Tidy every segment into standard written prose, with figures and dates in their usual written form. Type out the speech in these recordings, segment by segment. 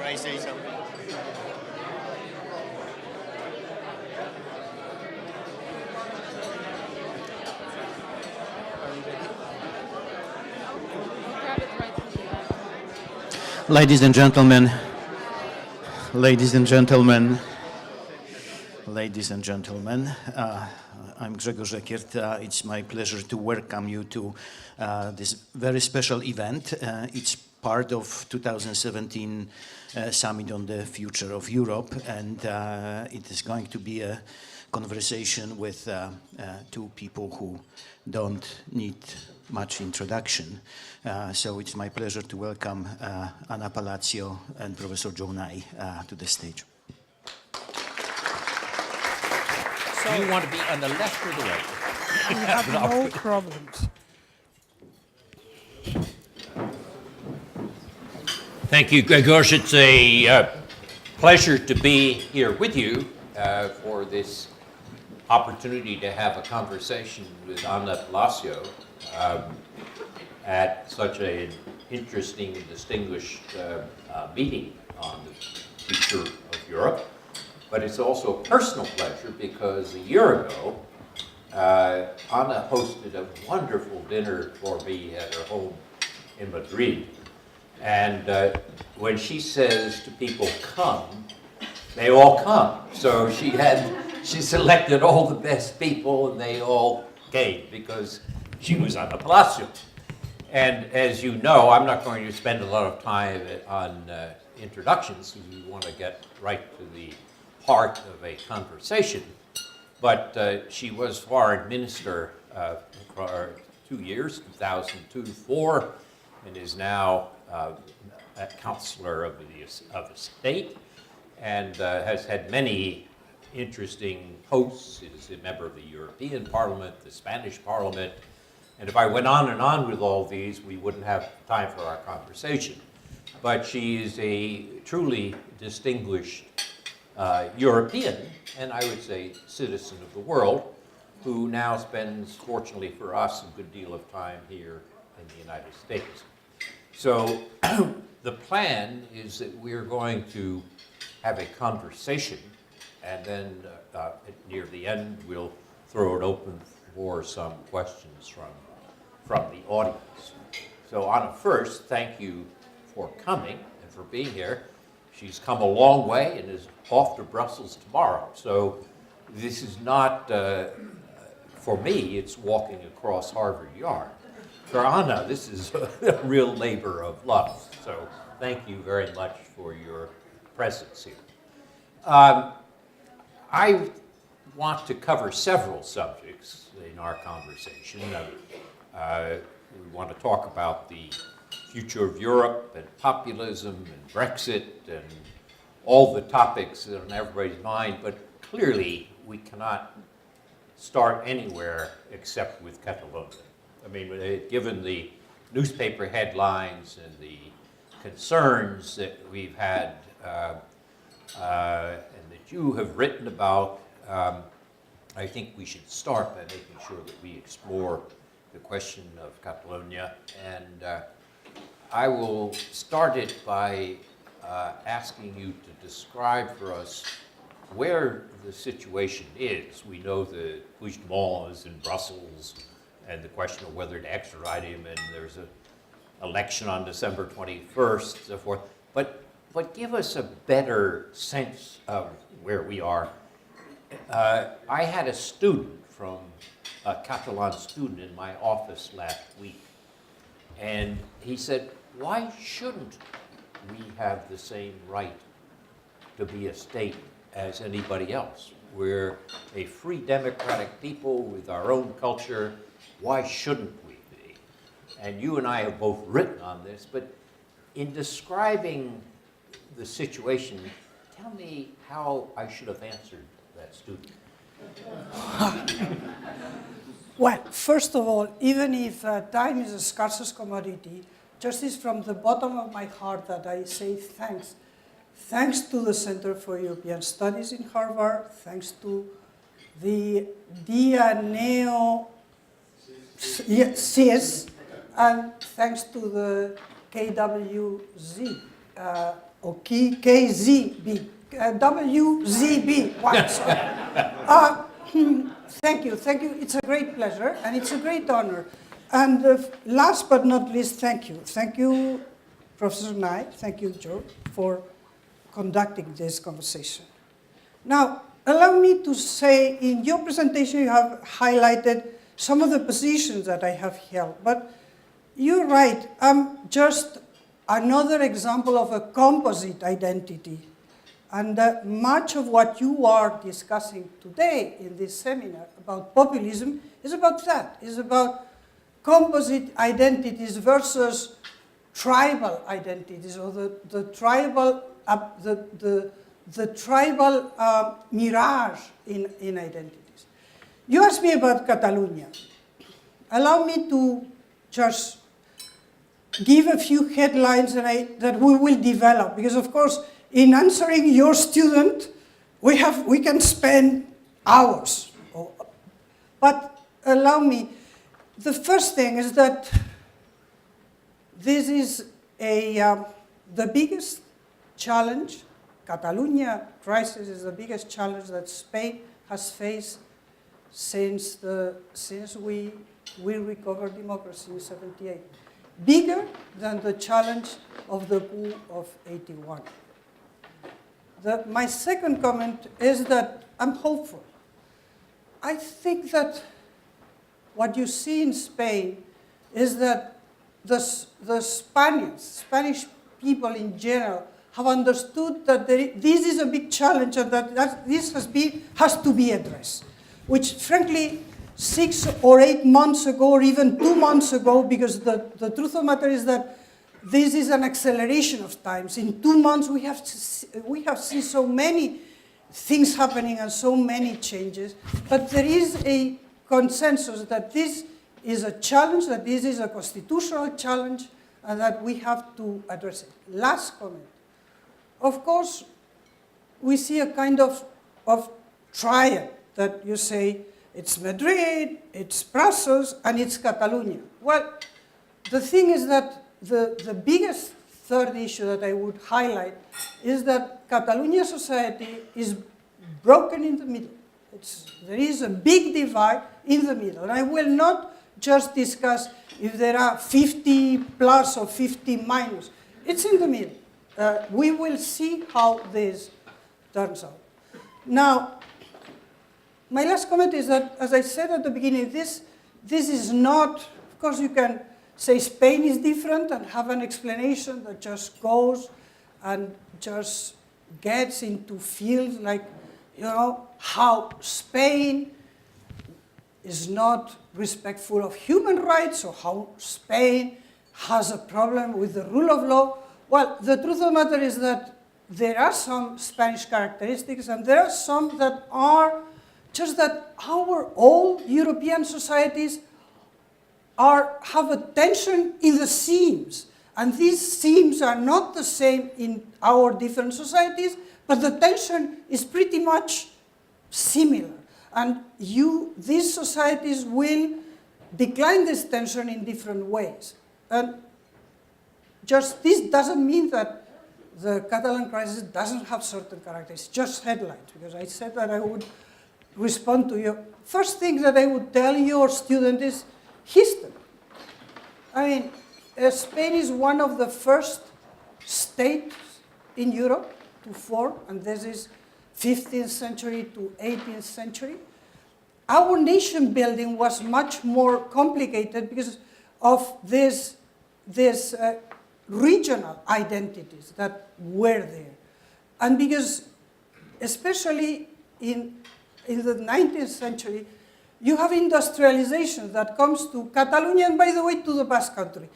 I say something? Ladies and gentlemen, ladies and gentlemen, ladies and gentlemen, I'm Grzegorz Ekiert. It's my pleasure to welcome you to this very special event. It's part of 2017 Summit on the Future of Europe, and it is going to be a conversation with two people who don't need much introduction. So it's my pleasure to welcome Anna Palacio and Professor Joe Nye to the stage. So you want to be on the left or the right? We have no problems. Thank you, Grzegorz. It's a pleasure to be here with you for this opportunity to have a conversation with Anna Palacio at such an interesting and distinguished meeting on the future of Europe. But it's also a personal pleasure because a year ago, Anna hosted a wonderful dinner for me at her home in Madrid. And when she says to people, come, they all come. So she selected all the best people and they all came because she was Anna Palacio. And as you know, I'm not going to spend a lot of time on introductions. We want to get right to the heart of a conversation. But she was foreign minister for 2 years, 2002 to 2004, and is now a counselor of the state, and has had many interesting posts. Is a member of the European Parliament, the Spanish Parliament, and if I went on and on with all these, we wouldn't have time for our conversation. But she is a truly distinguished European, and I would say citizen of the world, who now spends, fortunately for us, a good deal of time here in the United States. So the plan is that we're going to have a conversation, and then near the end, we'll throw it open for some questions from the audience. So Anna, first, thank you for coming and for being here. She's come a long way and is off to Brussels tomorrow. So this is not, for me, it's walking across Harvard Yard. For Anna, this is a real labor of love. So thank you very much for your presence here. I want to cover several subjects in our conversation. We want to talk about the future of Europe and populism and Brexit and all the topics that are on everybody's mind, but clearly we cannot start anywhere except with Catalonia. I mean, given the newspaper headlines and the concerns that we've had and that you have written about, I think we should start by making sure that we explore the question of Catalonia. And I will start it by asking you to describe for us where the situation is. We know that Puigdemont is in Brussels and the question of whether to extradite him, and there's an election on December 21st, so forth. But give us a better sense of where we are. I had a Catalan student in my office last week, and he said, why shouldn't we have the same right to be a state as anybody else? We're a free democratic people with our own culture. Why shouldn't we be? And you and I have both written on this, but in describing the situation, tell me how I should have answered that student. Well, first of all, even if time is the scarcest commodity, just is from the bottom of my heart that I say thanks. Thanks to the Center for European Studies in Harvard, thanks to the DIA-NEO CIS, and thanks to the KWZ. or KZB, WZB. What? Thank you. It's a great pleasure and it's a great honor. And last but not least, thank you. Thank you, Professor Knight. Thank you, Joe, for conducting this conversation. Now, allow me to say, in your presentation, you have highlighted some of the positions that I have held. But you're right, I'm just another example of a composite identity. And much of what you are discussing today in this seminar about populism is about that. Is about composite identities versus tribal identities, or the tribal mirage in identities. You asked me about Catalonia. Allow me to just give a few headlines that we will develop, because of course, in answering your student, we can spend hours. But allow me, the first thing is that this is the biggest challenge. Catalonia crisis is the biggest challenge that Spain has faced since we recovered democracy in '78. Bigger than the challenge of the coup of '81. My second comment is that I'm hopeful. I think that what you see in Spain is that the Spanish people in general have understood that this is a big challenge and that this has to be addressed, which frankly 6 or 8 months ago, or even 2 months ago, because the truth of the matter is that this is an acceleration of times. In 2 months, we have seen so many things happening and so many changes, but there is a consensus that this is a challenge, that this is a constitutional challenge, and that we have to address it. Last comment. Of course, we see a kind of triad that you say, it's Madrid, it's Brussels, and it's Catalonia. Well, the thing is that the biggest third issue that I would highlight is that Catalonia society is broken in the middle. There is a big divide in the middle. And I will not just discuss if there are 50 plus or 50 minus. It's in the middle. We will see how this turns out. Now, my last comment is that, as I said at the beginning, this is not, of course you can say Spain is different and have an explanation that just goes and just gets into fields like, how Spain is not respectful of human rights, or how Spain has a problem with the rule of law. Well, the truth of the matter is that there are some Spanish characteristics, and there are some that are just that our old European societies have a tension in the seams. And these seams are not the same in our different societies, but the tension is pretty much similar. And these societies will decline this tension in different ways. And just this doesn't mean that the Catalan crisis doesn't have certain characteristics, just headlines, because I said that I would respond to you. First thing that I would tell your student is history. I mean, Spain is one of the first states in Europe to form, and this is 15th century to 18th century. Our nation building was much more complicated because of these regional identities that were there. And because, especially in the 19th century, you have industrialization that comes to Catalonia, and by the way, to the Basque Country.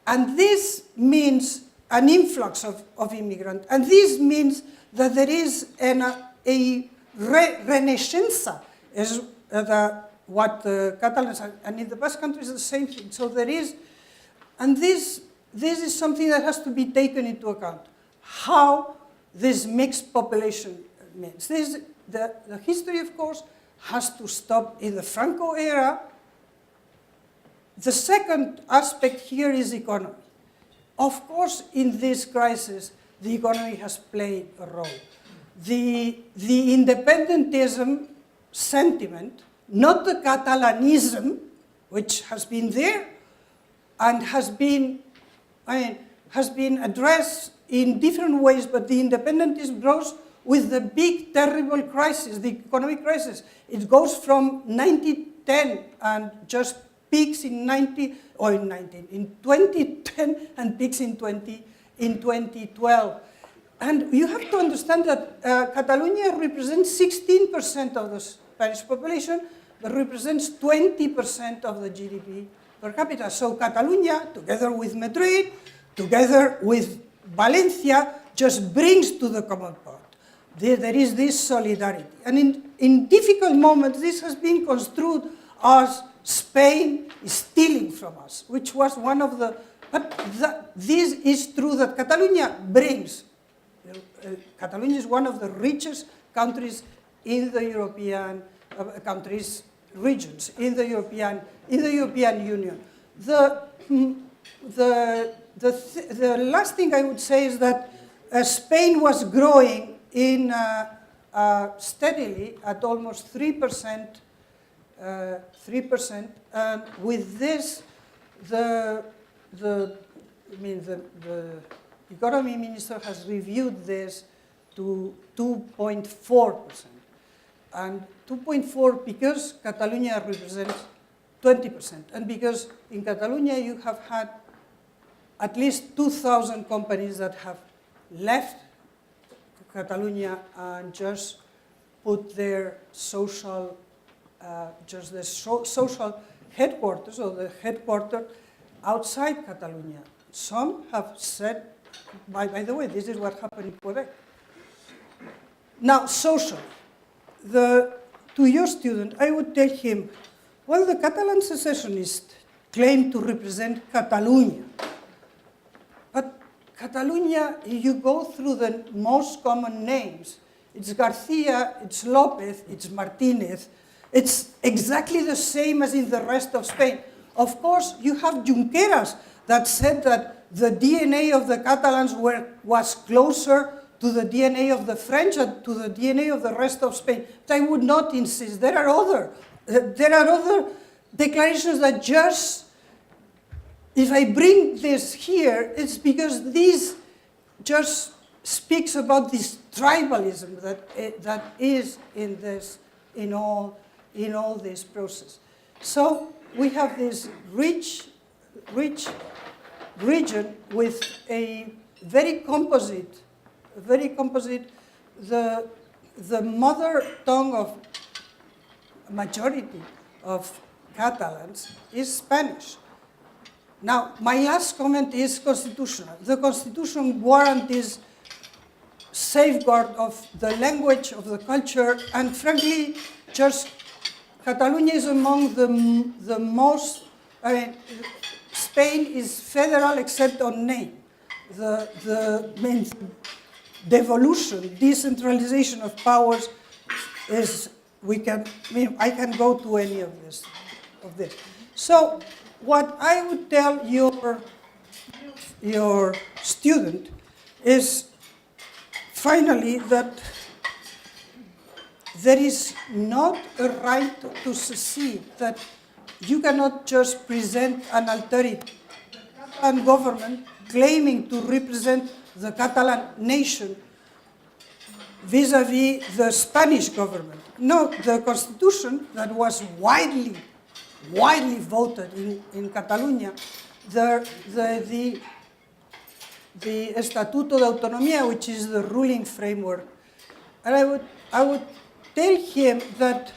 And this means an influx of immigrants. And this means that there is a renaissance, is what the Catalans are, and in the Basque Country is the same thing. So there is, and this is something that has to be taken into account, how this mixed population means. The history, of course, has to stop in the Franco era. The second aspect here is economy. Of course, in this crisis, the economy has played a role. The independentism sentiment, not the Catalanism, which has been there and has been addressed in different ways, but the independentism grows with the big, terrible crisis, the economic crisis. It goes from 1910 and just peaks in 2010 and peaks in 2012. And you have to understand that Catalonia represents 16% of the Spanish population, but represents 20% of the GDP per capita. So Catalonia, together with Madrid, together with Valencia, just brings to the common pot. There is this solidarity. And in difficult moments, this has been construed as Spain is stealing from us, which was one of the... But this is true that Catalonia brings. Catalonia is one of the richest countries in the European regions, in the European Union. The last thing I would say is that Spain was growing steadily at almost 3%. And with this, the economy minister has reviewed this to 2.4%. And 2.4 because Catalonia represents 20%. And because in Catalonia you have had at least 2,000 companies that have left Catalonia and just put their social, social headquarters or the headquarters outside Catalonia. Some have said, by the way, this is what happened in Quebec. Now, socially, to your student, I would tell him, well, the Catalan secessionists claim to represent Catalonia. But Catalonia, you go through the most common names. It's Garcia, it's Lopez, it's Martinez. It's exactly the same as in the rest of Spain. Of course, you have Junqueras that said that the DNA of the Catalans was closer to the DNA of the French and to the DNA of the rest of Spain. But I would not insist. There are other declarations that just, if I bring this here, it's because this just speaks about this tribalism that is in all this process. So we have this rich region with a very composite, the mother tongue of majority of Catalans is Spanish. Now, my last comment is constitutional. The Constitution guarantees safeguard of the language, of the culture, and frankly, just Catalonia is among the most, Spain is federal except on name. The main devolution, decentralization of powers is, I can go to any of this. So what I would tell your student is finally that there is not a right to secede, that you cannot just present an alternative. The Catalan government claiming to represent the Catalan nation vis-à-vis the Spanish government. No, the constitution that was widely voted in Catalonia, the Estatuto de Autonomía, which is the ruling framework. And I would tell him that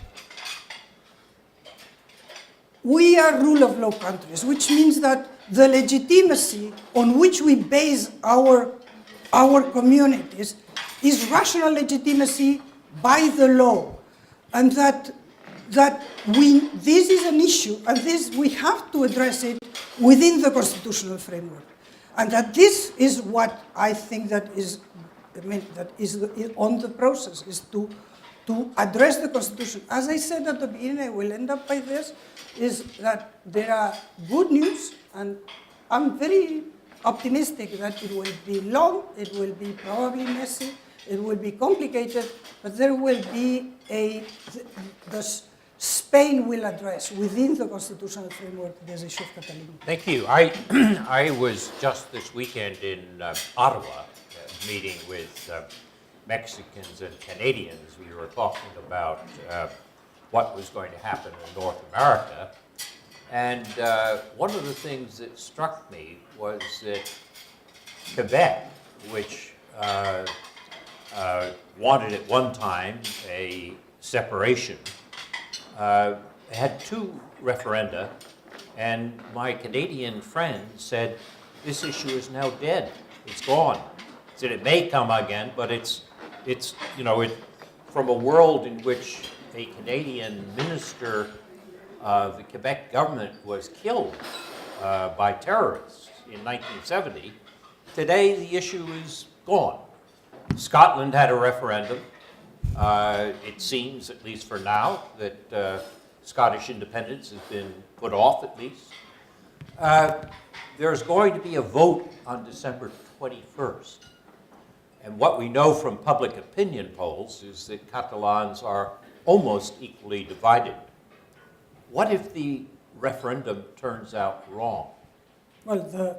we are rule of law countries, which means that the legitimacy on which we base our communities is rational legitimacy by the law, and that this is an issue, and we have to address it within the constitutional framework, and that this is what I think that is on the process, is to address the Constitution. As I said at the beginning, I will end up by this, is that there are good news, and I'm very optimistic that it will be long, it will be probably messy, it will be complicated, but there will be Spain will address within the constitutional framework this issue of Catalonia. Thank you. I was just this weekend in Ottawa meeting with Mexicans and Canadians. We were talking about what was going to happen in North America. And one of the things that struck me was that Quebec, which wanted at one time a separation, had two referenda, and my Canadian friend said, this issue is now dead, it's gone. He said it may come again, but it's from a world in which a Canadian minister of the Quebec government was killed by terrorists in 1970, today the issue is gone. Scotland had a referendum. It seems, at least for now, that Scottish independence has been put off at least. There's going to be a vote on December 21st. And what we know from public opinion polls is that Catalans are almost equally divided. What if the referendum turns out wrong? Well,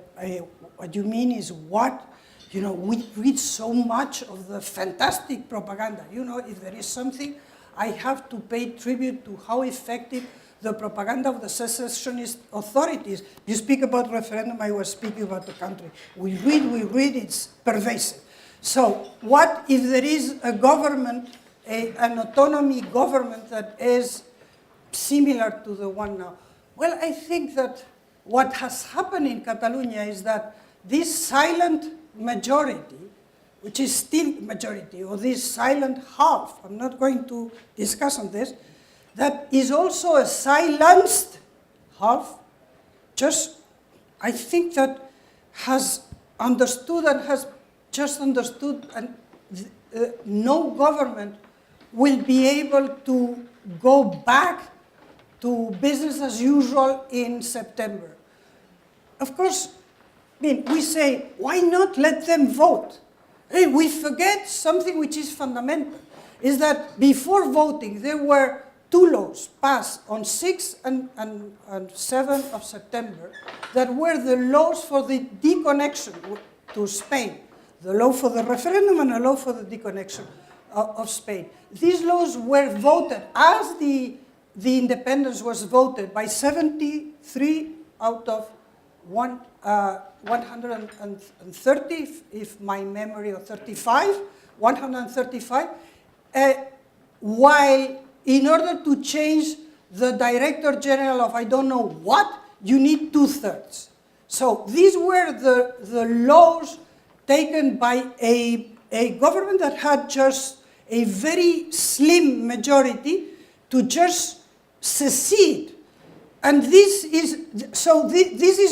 what you mean is what? You know, we read so much of the fantastic propaganda. You know, if there is something, I have to pay tribute to how effective the propaganda of the secessionist authorities. You speak about referendum, I was speaking about the country. We read, it's pervasive. So what if there is a government, an autonomy government that is similar to the one now? Well, I think that what has happened in Catalonia is that this silent majority, which is still majority, or this silent half, I'm not going to discuss on this, that is also a silenced half, just, I think that has understood and has just understood, and no government will be able to go back to business as usual in September. Of course, I mean, we say, why not let them vote? Hey, we forget something which is fundamental, is that before voting, there were two laws passed on 6th and 7th of September that were the laws for the deconnection to Spain, the law for the referendum and a law for the deconnection of Spain. These laws were voted as the independence was voted by 73 out of 130, if my memory, or 35, 135, while in order to change the Director General of I don't know what, you need 2/3. So these were the laws taken by a government that had just a very slim majority to just secede. And this is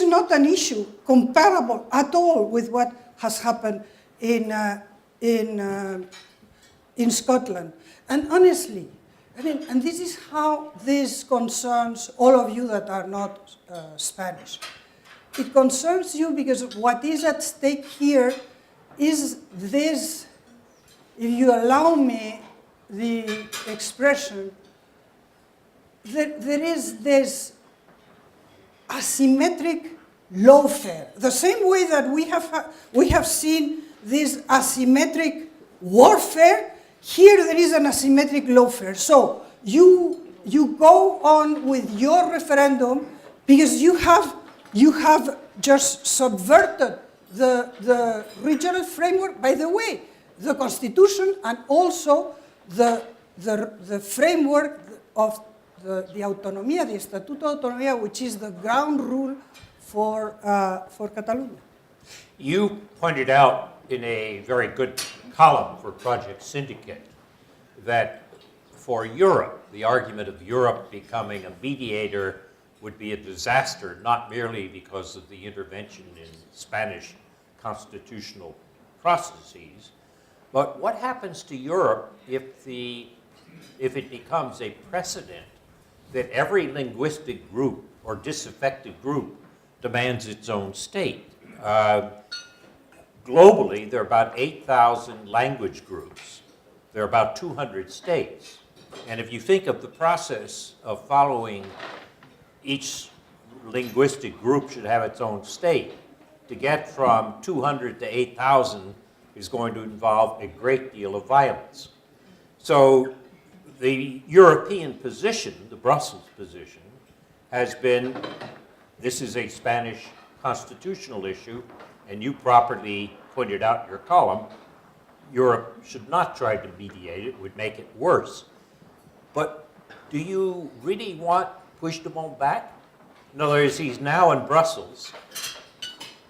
not an issue comparable at all with what has happened in Scotland. And honestly, I mean, and this is how this concerns all of you that are not Spanish. It concerns you because what is at stake here is this, if you allow me the expression, there is this asymmetric lawfare. The same way that we have seen this asymmetric warfare, here there is an asymmetric lawfare. So you go on with your referendum because you have just subverted the regional framework. By the way, the Constitution and also the framework of the autonomía, the Estatuto de Autonomía, which is the ground rule for Catalonia. You pointed out in a very good column for Project Syndicate that for Europe, the argument of Europe becoming a mediator would be a disaster, not merely because of the intervention in Spanish constitutional processes, but what happens to Europe if it becomes a precedent that every linguistic group or disaffected group demands its own state? Globally, there are about 8,000 language groups. There are about 200 states. And if you think of the process of following each linguistic group should have its own state, to get from 200 to 8,000 is going to involve a great deal of violence. So the European position, the Brussels position, has been, this is a Spanish constitutional issue, and you properly pointed out in your column, Europe should not try to mediate it, it would make it worse. But do you really want Puigdemont back? In other words, he's now in Brussels.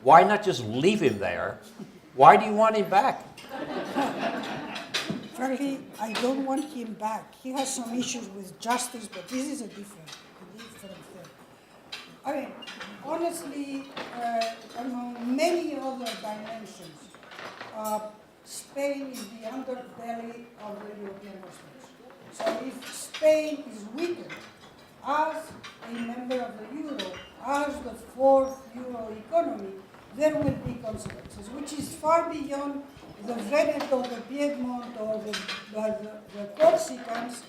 Why not just leave him there? Why do you want him back? Frankly, I don't want him back. He has some issues with justice, but this is a different thing. I mean, honestly, among many other dimensions, Spain is the underbelly of the European construction. So if Spain is weakened as a member of the euro, as the fourth euro economy, there will be consequences, which is far beyond the Veneto, the Piedmont, or the Corsicans,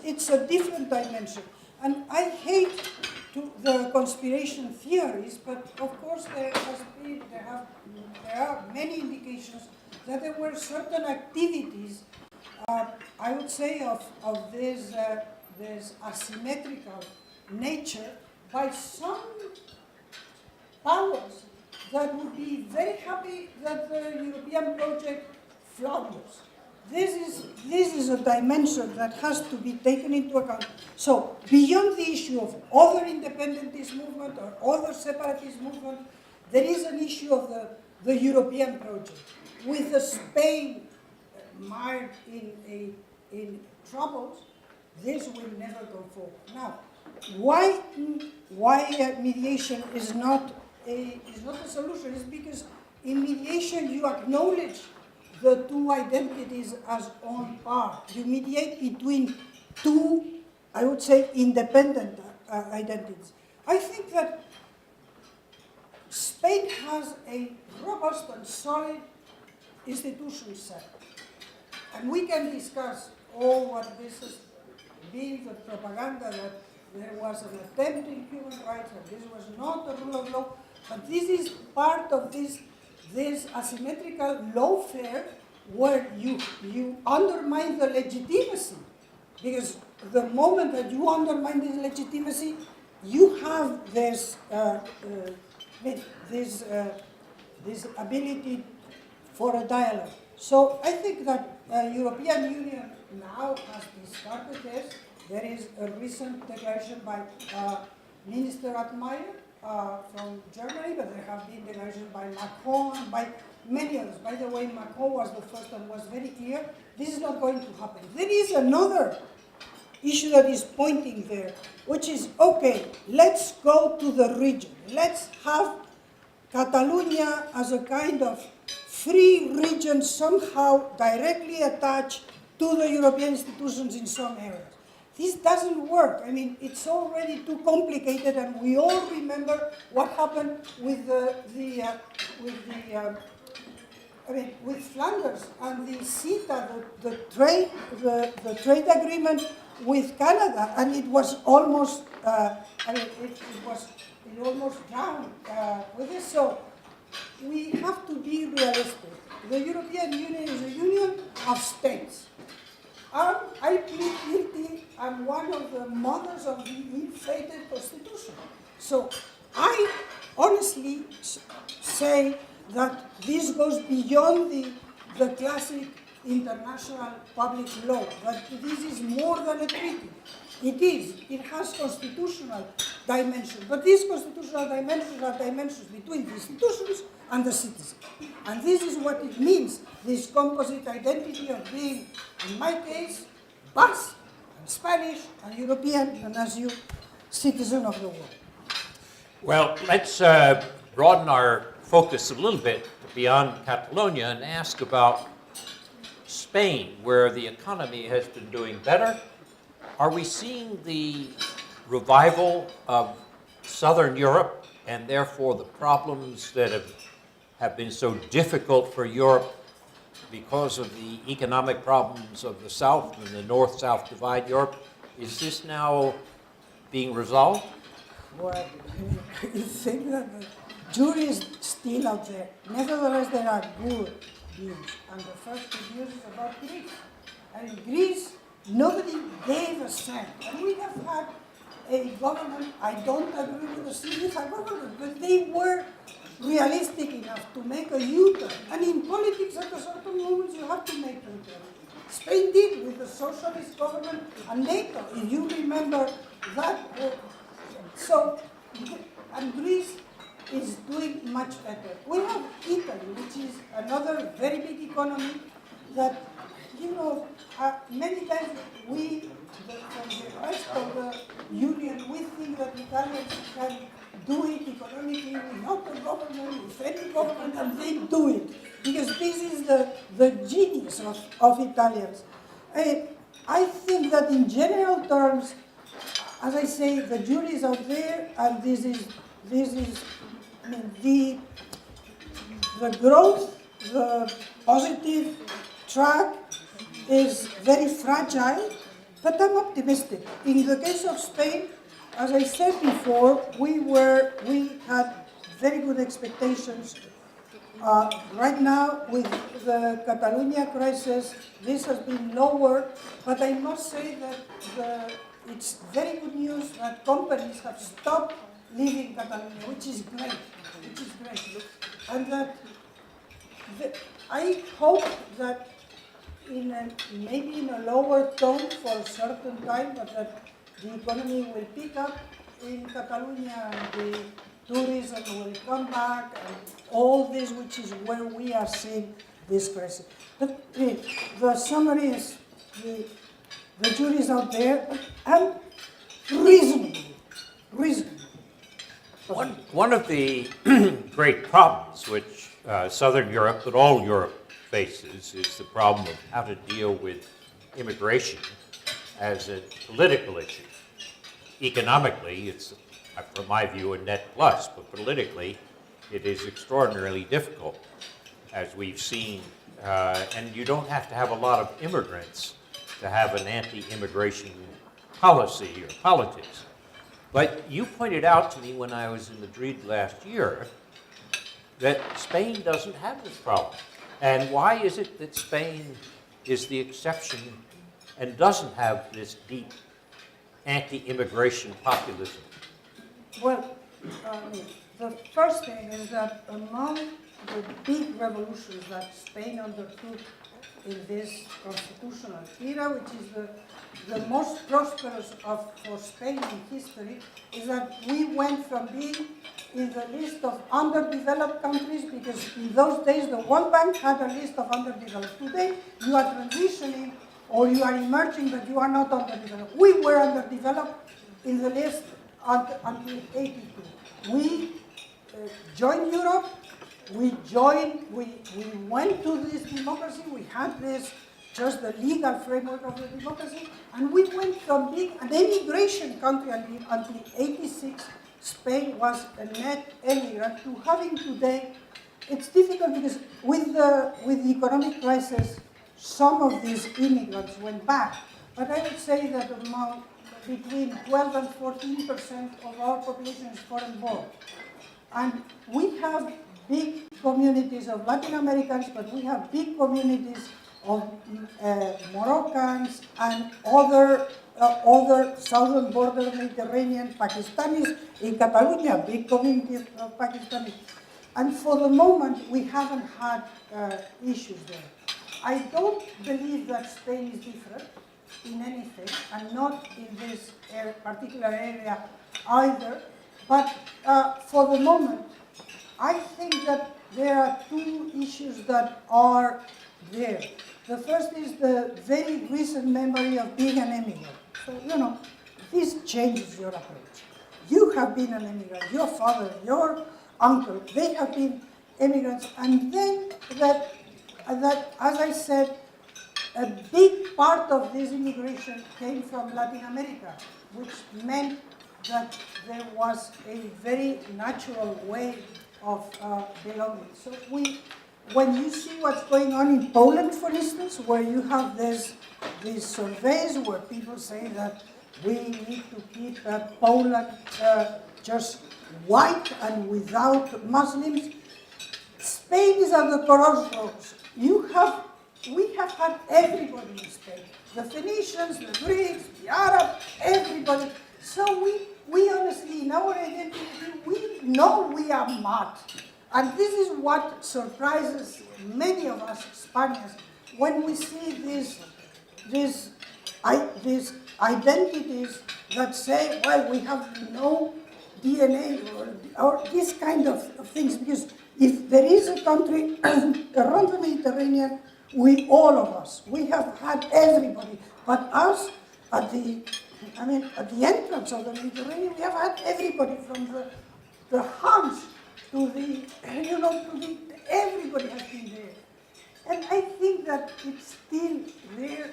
it's a different dimension. And I hate the conspiration theories, but of course there are many indications that there were certain activities, I would say, of this asymmetrical nature by some powers that would be very happy that the European project flounders. This is a dimension that has to be taken into account. So beyond the issue of other independentist movement or other separatist movement, there is an issue of the European project. With Spain mired in troubles, this will never go forward. Now, why mediation is not a solution is because in mediation you acknowledge the two identities as on par. You mediate between two, I would say, independent identities. I think that Spain has a robust and solid institution set. And we can discuss all what this has been, the propaganda that there was an attempt in human rights and this was not the rule of law. But this is part of this asymmetrical lawfare where you undermine the legitimacy. Because the moment that you undermine this legitimacy, you have this ability for a dialogue. So I think that European Union now has discarded this. There is a recent declaration by Minister Altmaier from Germany, but there have been declarations by Macron and by many others. By the way, Macron was the first and was very clear. This is not going to happen. There is another issue that is pointing there, which is, okay, let's go to the region. Let's have Catalonia as a kind of free region somehow directly attached to the European institutions in some areas. This doesn't work. I mean, it's already too complicated, and we all remember what happened with with Flanders and the CETA, the trade agreement with Canada, and it was almost, it almost drowned with this. So we have to be realistic. The European Union is a union of states. I plead guilty. I'm one of the mothers of the ill-fated Constitution. So I honestly say that this goes beyond the classic international public law, that this is more than a treaty. It has constitutional dimensions, but these constitutional dimensions are dimensions between the institutions and the citizens. And this is what it means, this composite identity of being, in my case, Basque, and Spanish, and European, and as you, citizen of the world. Well, let's broaden our focus a little bit beyond Catalonia and ask about Spain, where the economy has been doing better. Are we seeing the revival of Southern Europe and therefore the problems that have been so difficult for Europe because of the economic problems of the South and the North-South divide Europe, is this now being resolved? Well, you think that the jury is still out there. Nevertheless, there are good news. And the first good news is about Greece. And in Greece, nobody gave a cent. And we have had a government, I don't agree with the Syriza government, but they were realistic enough to make a U-turn. And in politics, at a certain moment, you have to make a U-turn. Spain did with the socialist government and NATO, if you remember that. And Greece is doing much better. We have Italy, which is another very big economy that, many times from the rest of the union, we think that Italians can do it economically without the government, with any government, and they do it. Because this is the genius of Italians. I think that in general terms, as I say, the jury is out there, and this is the growth, the positive track is very fragile, but I'm optimistic. In the case of Spain, as I said before, we had very good expectations. Right now, with the Catalonia crisis, this has been lower, but I must say that it's very good news that companies have stopped leaving Catalonia, which is great, and that I hope that maybe in a lower tone for a certain time, but that the economy will pick up in Catalonia and the tourism will come back and all this, which is where we are seeing this crisis. But the summary is the jury is out there and reasonably. One of the great problems which Southern Europe, but all Europe faces, is the problem of how to deal with immigration as a political issue. Economically, it's, from my view, a net plus, but politically, it is extraordinarily difficult, as we've seen. And you don't have to have a lot of immigrants to have an anti-immigration policy or politics. But you pointed out to me when I was in Madrid last year that Spain doesn't have this problem. And why is it that Spain is the exception and doesn't have this deep anti-immigration populism? Well, the first thing is that among the big revolutions that Spain undertook in this constitutional era, which is the most prosperous for Spain in history, is that we went from being in the list of underdeveloped countries, because in those days the World Bank had a list of underdeveloped. Today you are transitioning or you are emerging, but you are not underdeveloped. We were underdeveloped in the list until '82. We joined Europe. We went to this democracy. We had this, just the legal framework of the democracy, and we went from being an emigration country until '86. Spain was a net emigrant to having today. It's difficult because with the economic crisis, some of these immigrants went back. But I would say that between 12 and 14% of our population is foreign born. And we have big communities of Latin Americans, but we have big communities of Moroccans and other southern border Mediterranean Pakistanis in Catalonia, big communities of Pakistanis. And for the moment, we haven't had issues there. I don't believe that Spain is different in anything, and not in this particular area either. But for the moment, I think that there are two issues that are there. The first is the very recent memory of being an immigrant. So, this changes your approach. You have been an immigrant, your father, your uncle, they have been immigrants. And then that, as I said, a big part of this immigration came from Latin America, which meant that there was a very natural way of belonging. So when you see what's going on in Poland, for instance, where you have these surveys where people say that we need to keep Poland just white and without Muslims, Spain is at the crossroads. We have had everybody in Spain. The Phoenicians, the Greeks, the Arabs, everybody. So we honestly, in our identity, we know we are mad. And this is what surprises many of us Spaniards when we see these identities that say, well, we have no DNA or this kind of things. Because if there is a country around the Mediterranean, all of us, we have had everybody. But us, at the entrance of the Mediterranean, we have had everybody from the Huns to everybody has been there. And I think that it's still there.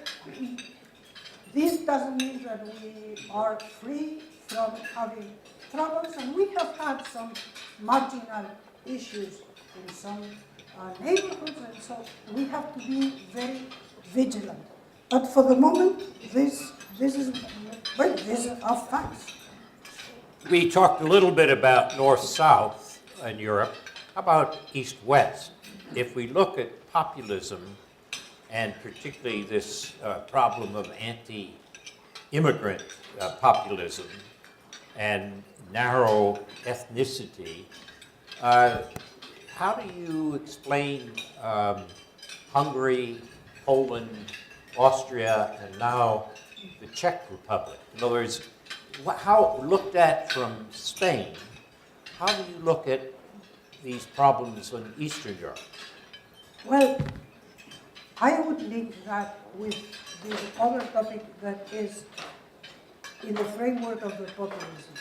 This doesn't mean that we are free from having troubles, and we have had some marginal issues in some neighborhoods, and so we have to be very vigilant. But for the moment, these are facts. We talked a little bit about north-south in Europe. How about east-west? If we look at populism, and particularly this problem of anti-immigrant populism and narrow ethnicity, how do you explain Hungary, Poland, Austria, and now the Czech Republic? In other words, how looked at from Spain, how do you look at these problems in Eastern Europe? Well, I would link that with the other topic that is in the framework of the populism.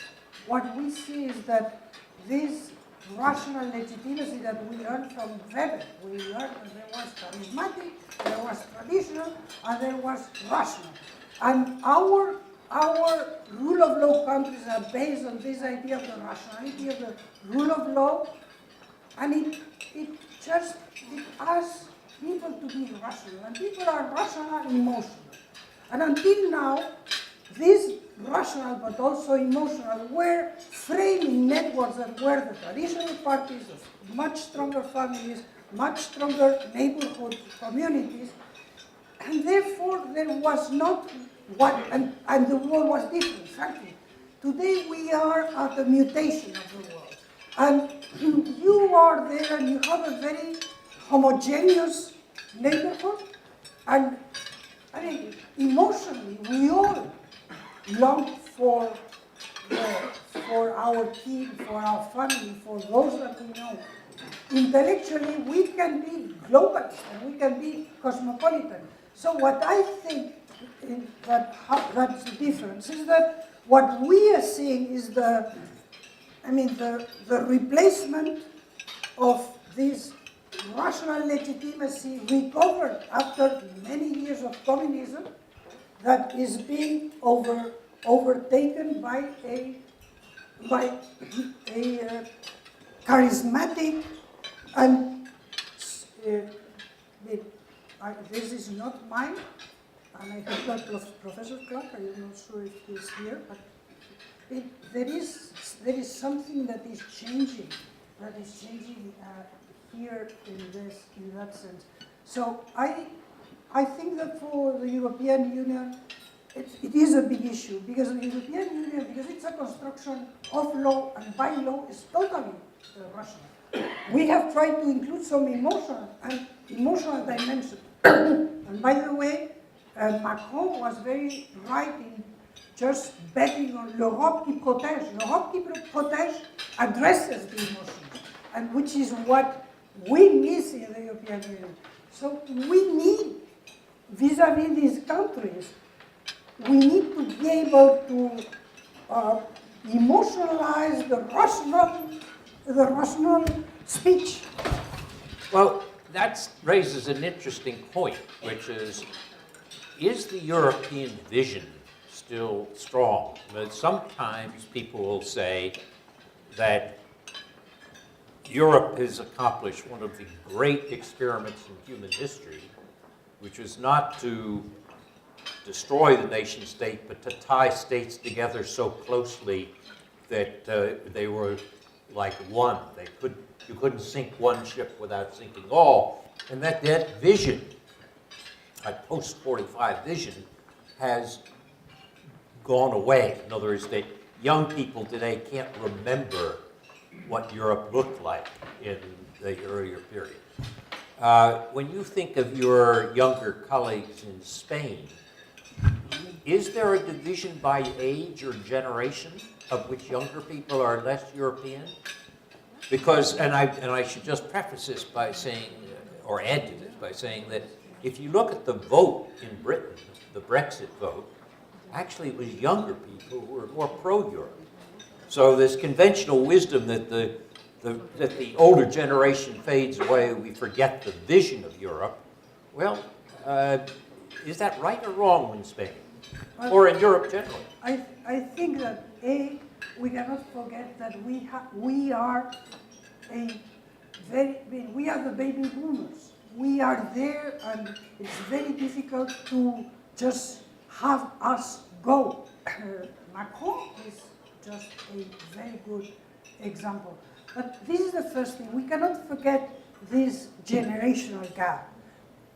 What we see is that this rational legitimacy that we learned from Weber, we learned that there was charismatic, there was traditional, and there was rational. And our rule of law countries are based on this idea of the rationality of the rule of law, and it asks people to be rational, and people are rational and emotional. And until now, these rational but also emotional were framing networks that were the traditional parties of much stronger families, much stronger neighborhood communities, and therefore there was not what, and the world was different, frankly. Today we are at the mutation of the world. And you are there and you have a very homogeneous neighborhood, and I mean, emotionally, we all long for our kin, for our family, for those that we know. Intellectually, we can be globalist and we can be cosmopolitan. So what I think that's the difference is that what we are seeing is the replacement of this rational legitimacy recovered after many years of communism that is being overtaken by a charismatic and this is not mine, and I think that Professor Clark, I am not sure if he's here, but there is something that is changing here in that sense. So I think that for the European Union, it is a big issue, because the European Union, because it's a construction of law and by law, is totally rational. We have tried to include some emotional dimension. And by the way, Macron was very right in just betting on l'Europe qui protège. L'Europe qui protège addresses the emotions, and which is what we miss in the European Union. So we need, vis-à-vis these countries, we need to be able to emotionalize the rational speech. Well, that raises an interesting point, which is the European vision still strong. But sometimes people will say that Europe has accomplished one of the great experiments in human history, which was not to destroy the nation state, but to tie states together so closely that they were like one. You couldn't sink one ship without sinking all. And that vision, that post-45 vision, has gone away. In other words, that young people today can't remember what Europe looked like in the earlier period. When you think of your younger colleagues in Spain, is there a division by age or generation of which younger people are less European? Because, and I should just preface this by saying, or add to this by saying that if you look at the vote in Britain, the Brexit vote, actually it was younger people who were more pro-Europe. So this conventional wisdom that the older generation fades away, we forget the vision of Europe. Well, is that right or wrong in Spain? Or in Europe generally? I think that, we cannot forget that we are the baby boomers. We are there, and it's very difficult to just have us go. Macron is just a very good example. But this is the first thing. We cannot forget this generational gap.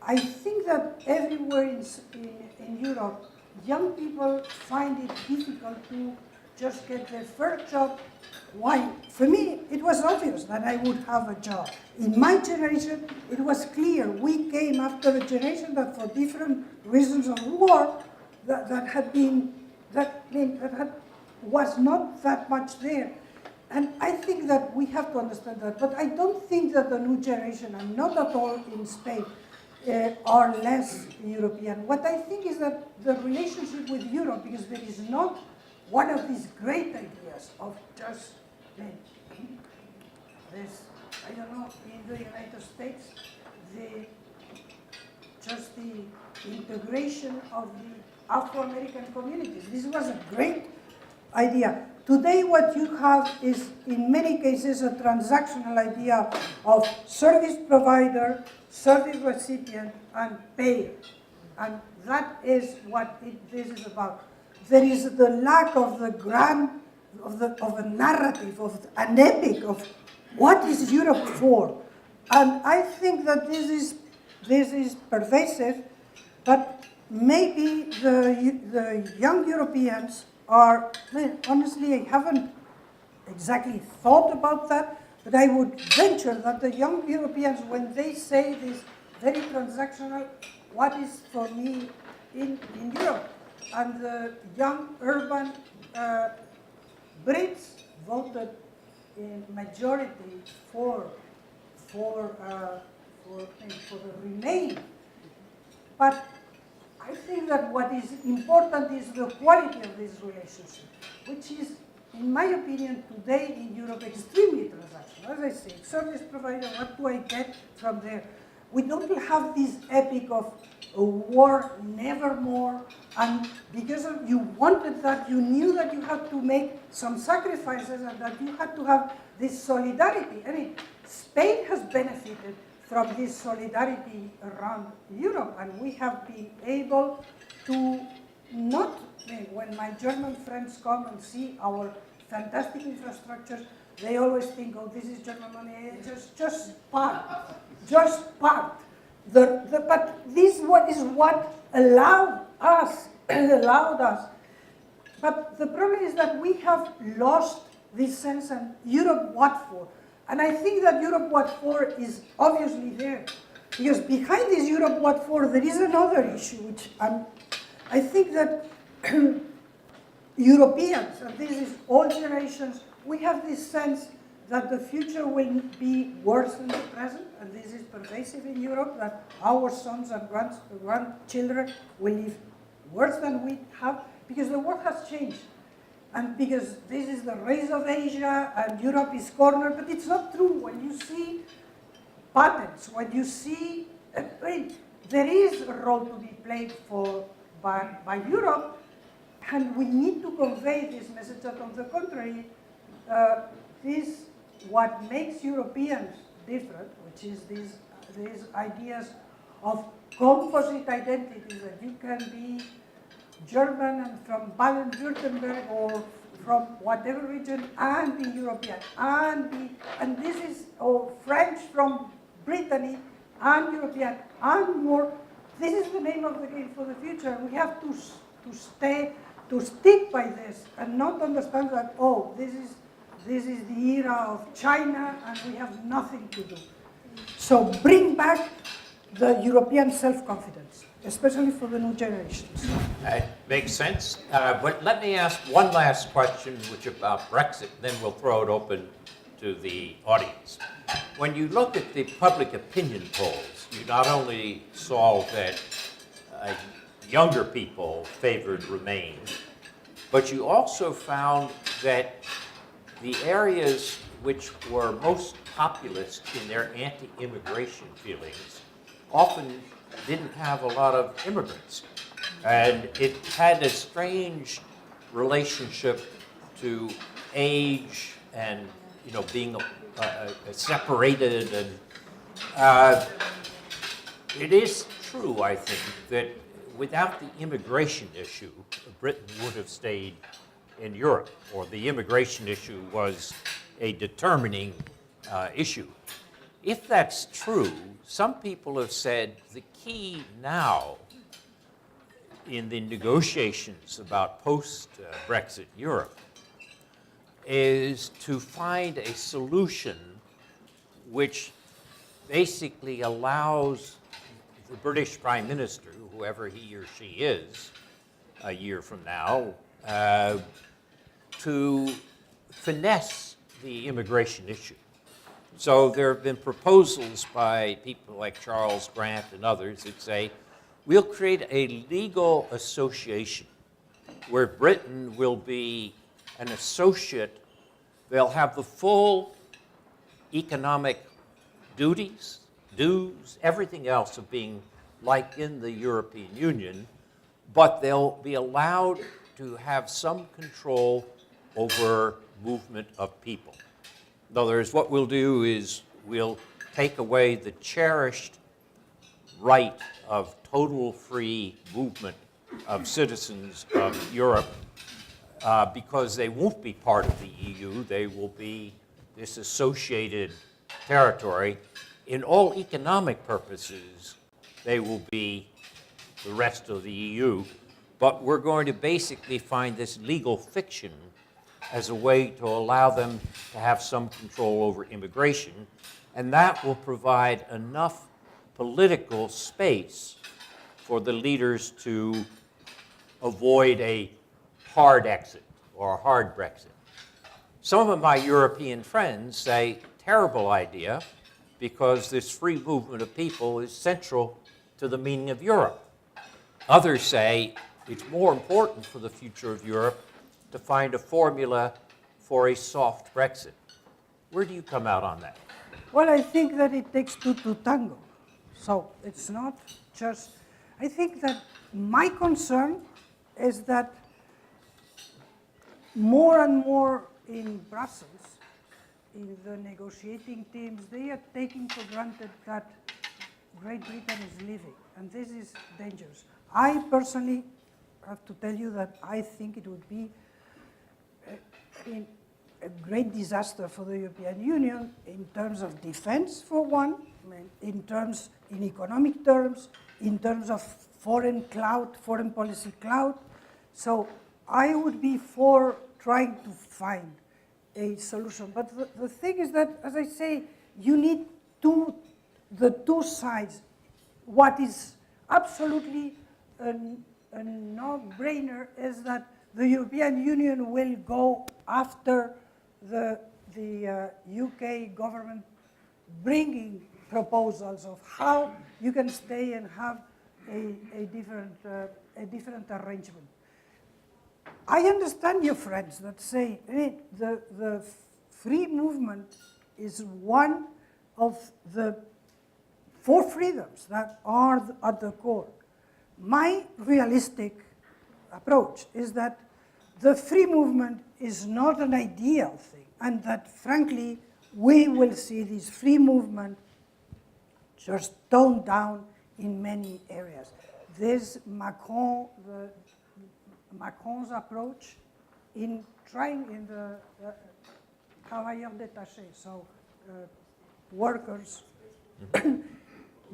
I think that everywhere in Europe, young people find it difficult to just get their first job. Why? For me, it was obvious that I would have a job. In my generation, it was clear. We came after a generation that, for different reasons of war, was not that much there. And I think that we have to understand that. But I don't think that the new generation, and not at all in Spain, are less European. What I think is that the relationship with Europe, because there is not one of these great ideas of just this, I don't know, in the United States, the integration of the Afro-American communities. This was a great idea. Today what you have is, in many cases, a transactional idea of service provider, service recipient, and payer. And that is what this is about. There is the lack of the of a narrative, of an epic of what is Europe for. And I think that this is pervasive, but maybe the young Europeans are, honestly, I haven't exactly thought about that, but I would venture that the young Europeans, when they say this very transactional, what is for me in Europe, and the young urban Brits voted in majority for the Remain. But I think that what is important is the quality of this relationship, which is, in my opinion, today in Europe, extremely transactional. As I say, service provider, what do I get from there? We don't have this epic of a war, nevermore, and because you wanted that, you knew that you had to make some sacrifices and that you had to have this solidarity. I mean, Spain has benefited from this solidarity around Europe, and we have been able to not, when my German friends come and see our fantastic infrastructures, they always think, oh, this is German money, just part. But this is what allowed us. But the problem is that we have lost this sense, and Europe what for? And I think that Europe what for is obviously there. Because behind this Europe what for, there is another issue, which I think that Europeans, and this is all generations, we have this sense that the future will be worse than the present, and this is pervasive in Europe, that our sons and grandchildren will live worse than we have, because the world has changed. And because this is the race of Asia, and Europe is cornered, but it's not true. When you see patents, when you see, there is a role to be played by Europe, And we need to convey this message that, on the contrary, this what makes Europeans different, which is these ideas of composite identities, that you can be German and from Baden-Württemberg or from whatever region and be European, and this is, or French from Brittany and European and more. This is the name of the game for the future. We have to stick by this and not understand that, oh, this is the era of China and we have nothing to do. So bring back the European self-confidence, especially for the new generations. Makes sense. But let me ask one last question, which about Brexit, then we'll throw it open to the audience. When you look at the public opinion polls, you not only saw that younger people favored Remain, but you also found that the areas which were most populist in their anti-immigration feelings often didn't have a lot of immigrants. And it had a strange relationship to age and, you know, being separated. And it is true, I think, that without the immigration issue, Britain would have stayed in Europe, or the immigration issue was a determining issue. If that's true, some people have said the key now in the negotiations about post-Brexit Europe is to find a solution which basically allows the British Prime Minister, whoever he or she is a year from now, to finesse the immigration issue. So there have been proposals by people like Charles Grant and others that say, we'll create a legal association where Britain will be an associate. They'll have the full economic dues, everything else of being like in the European Union, but they'll be allowed to have some control over movement of people. In other words, what we'll do is we'll take away the cherished right of total free movement of citizens of Europe because they won't be part of the EU. They will be this associated territory. In all economic purposes, they will be the rest of the EU. But we're going to basically find this legal fiction as a way to allow them to have some control over immigration. And that will provide enough political space for the leaders to avoid a hard exit or a hard Brexit. Some of my European friends say, terrible idea, because this free movement of people is central to the meaning of Europe. Others say it's more important for the future of Europe to find a formula for a soft Brexit. Where do you come out on that? Well, I think that it takes two to tango. So it's not just, I think that my concern is that more and more in Brussels, in the negotiating teams, they are taking for granted that Great Britain is leaving, and this is dangerous. I personally have to tell you that I think it would be a great disaster for the European Union in terms of defense, for one, in economic terms, in terms of foreign policy clout. So I would be for trying to find a solution. But the thing is that, as I say, you need the two sides. What is absolutely a no-brainer is that the European Union will go after the UK government bringing proposals of how you can stay and have a different arrangement. I understand your friends that say, hey, the free movement is one of the 4 freedoms that are at the core. My realistic approach is that the free movement is not an ideal thing, and that, frankly, we will see this free movement just toned down in many areas. This Macron's approach in trying in the travailleurs détachés, so workers,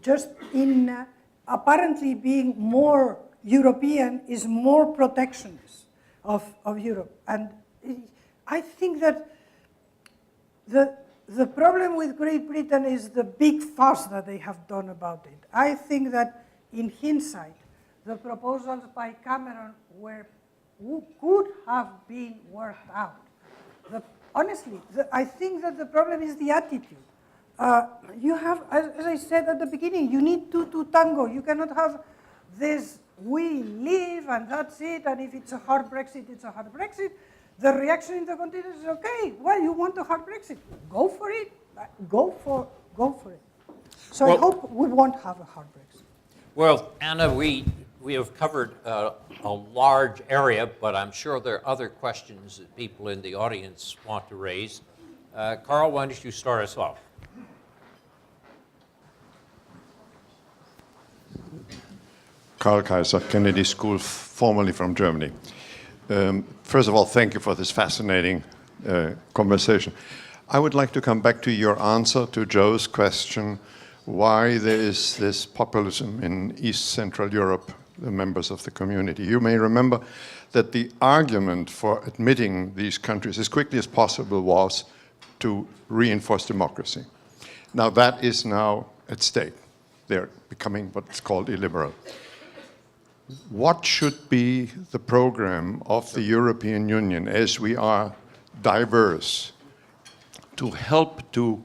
just in apparently being more European is more protectionist of Europe. And I think that the problem with Great Britain is the big fuss that they have done about it. I think that in hindsight, the proposals by Cameron could have been worked out. Honestly, I think that the problem is the attitude. You have, as I said at the beginning, you need two to tango. You cannot have this, we leave and that's it, and if it's a hard Brexit, it's a hard Brexit. The reaction in the continent is, okay, well, you want a hard Brexit, go for it, go for it. So well, I hope we won't have a hard Brexit. Well, Anna, we have covered a large area, but I'm sure there are other questions that people in the audience want to raise. Carl, why don't you start us off? Karl Kaiser, Kennedy School, formerly from Germany. First of all, thank you for this fascinating conversation. I would like to come back to your answer to Joe's question, why there is this populism in East Central Europe, the members of the community. You may remember that the argument for admitting these countries as quickly as possible was to reinforce democracy. Now that is now at stake. They're becoming what's called illiberal. What should be the program of the European Union as we are diverse to help to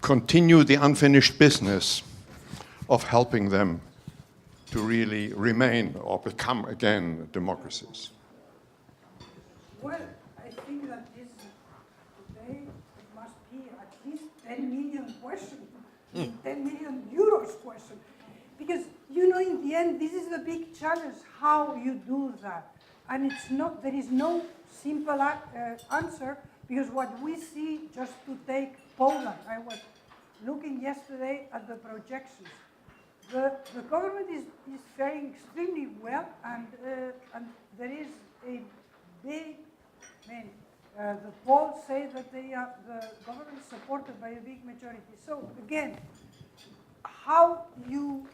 continue the unfinished business of helping them to really remain or become again democracies? Well, I think that this today it must be at least 10 million question, 10 million euros question. Because, you know, in the end, this is the big challenge, how you do that. And it's not, there is no simple answer, because what we see, just to take Poland, I was looking yesterday at the projections. The government is faring extremely well, and there is a big, the polls say that the government is supported by a big majority. So again, how you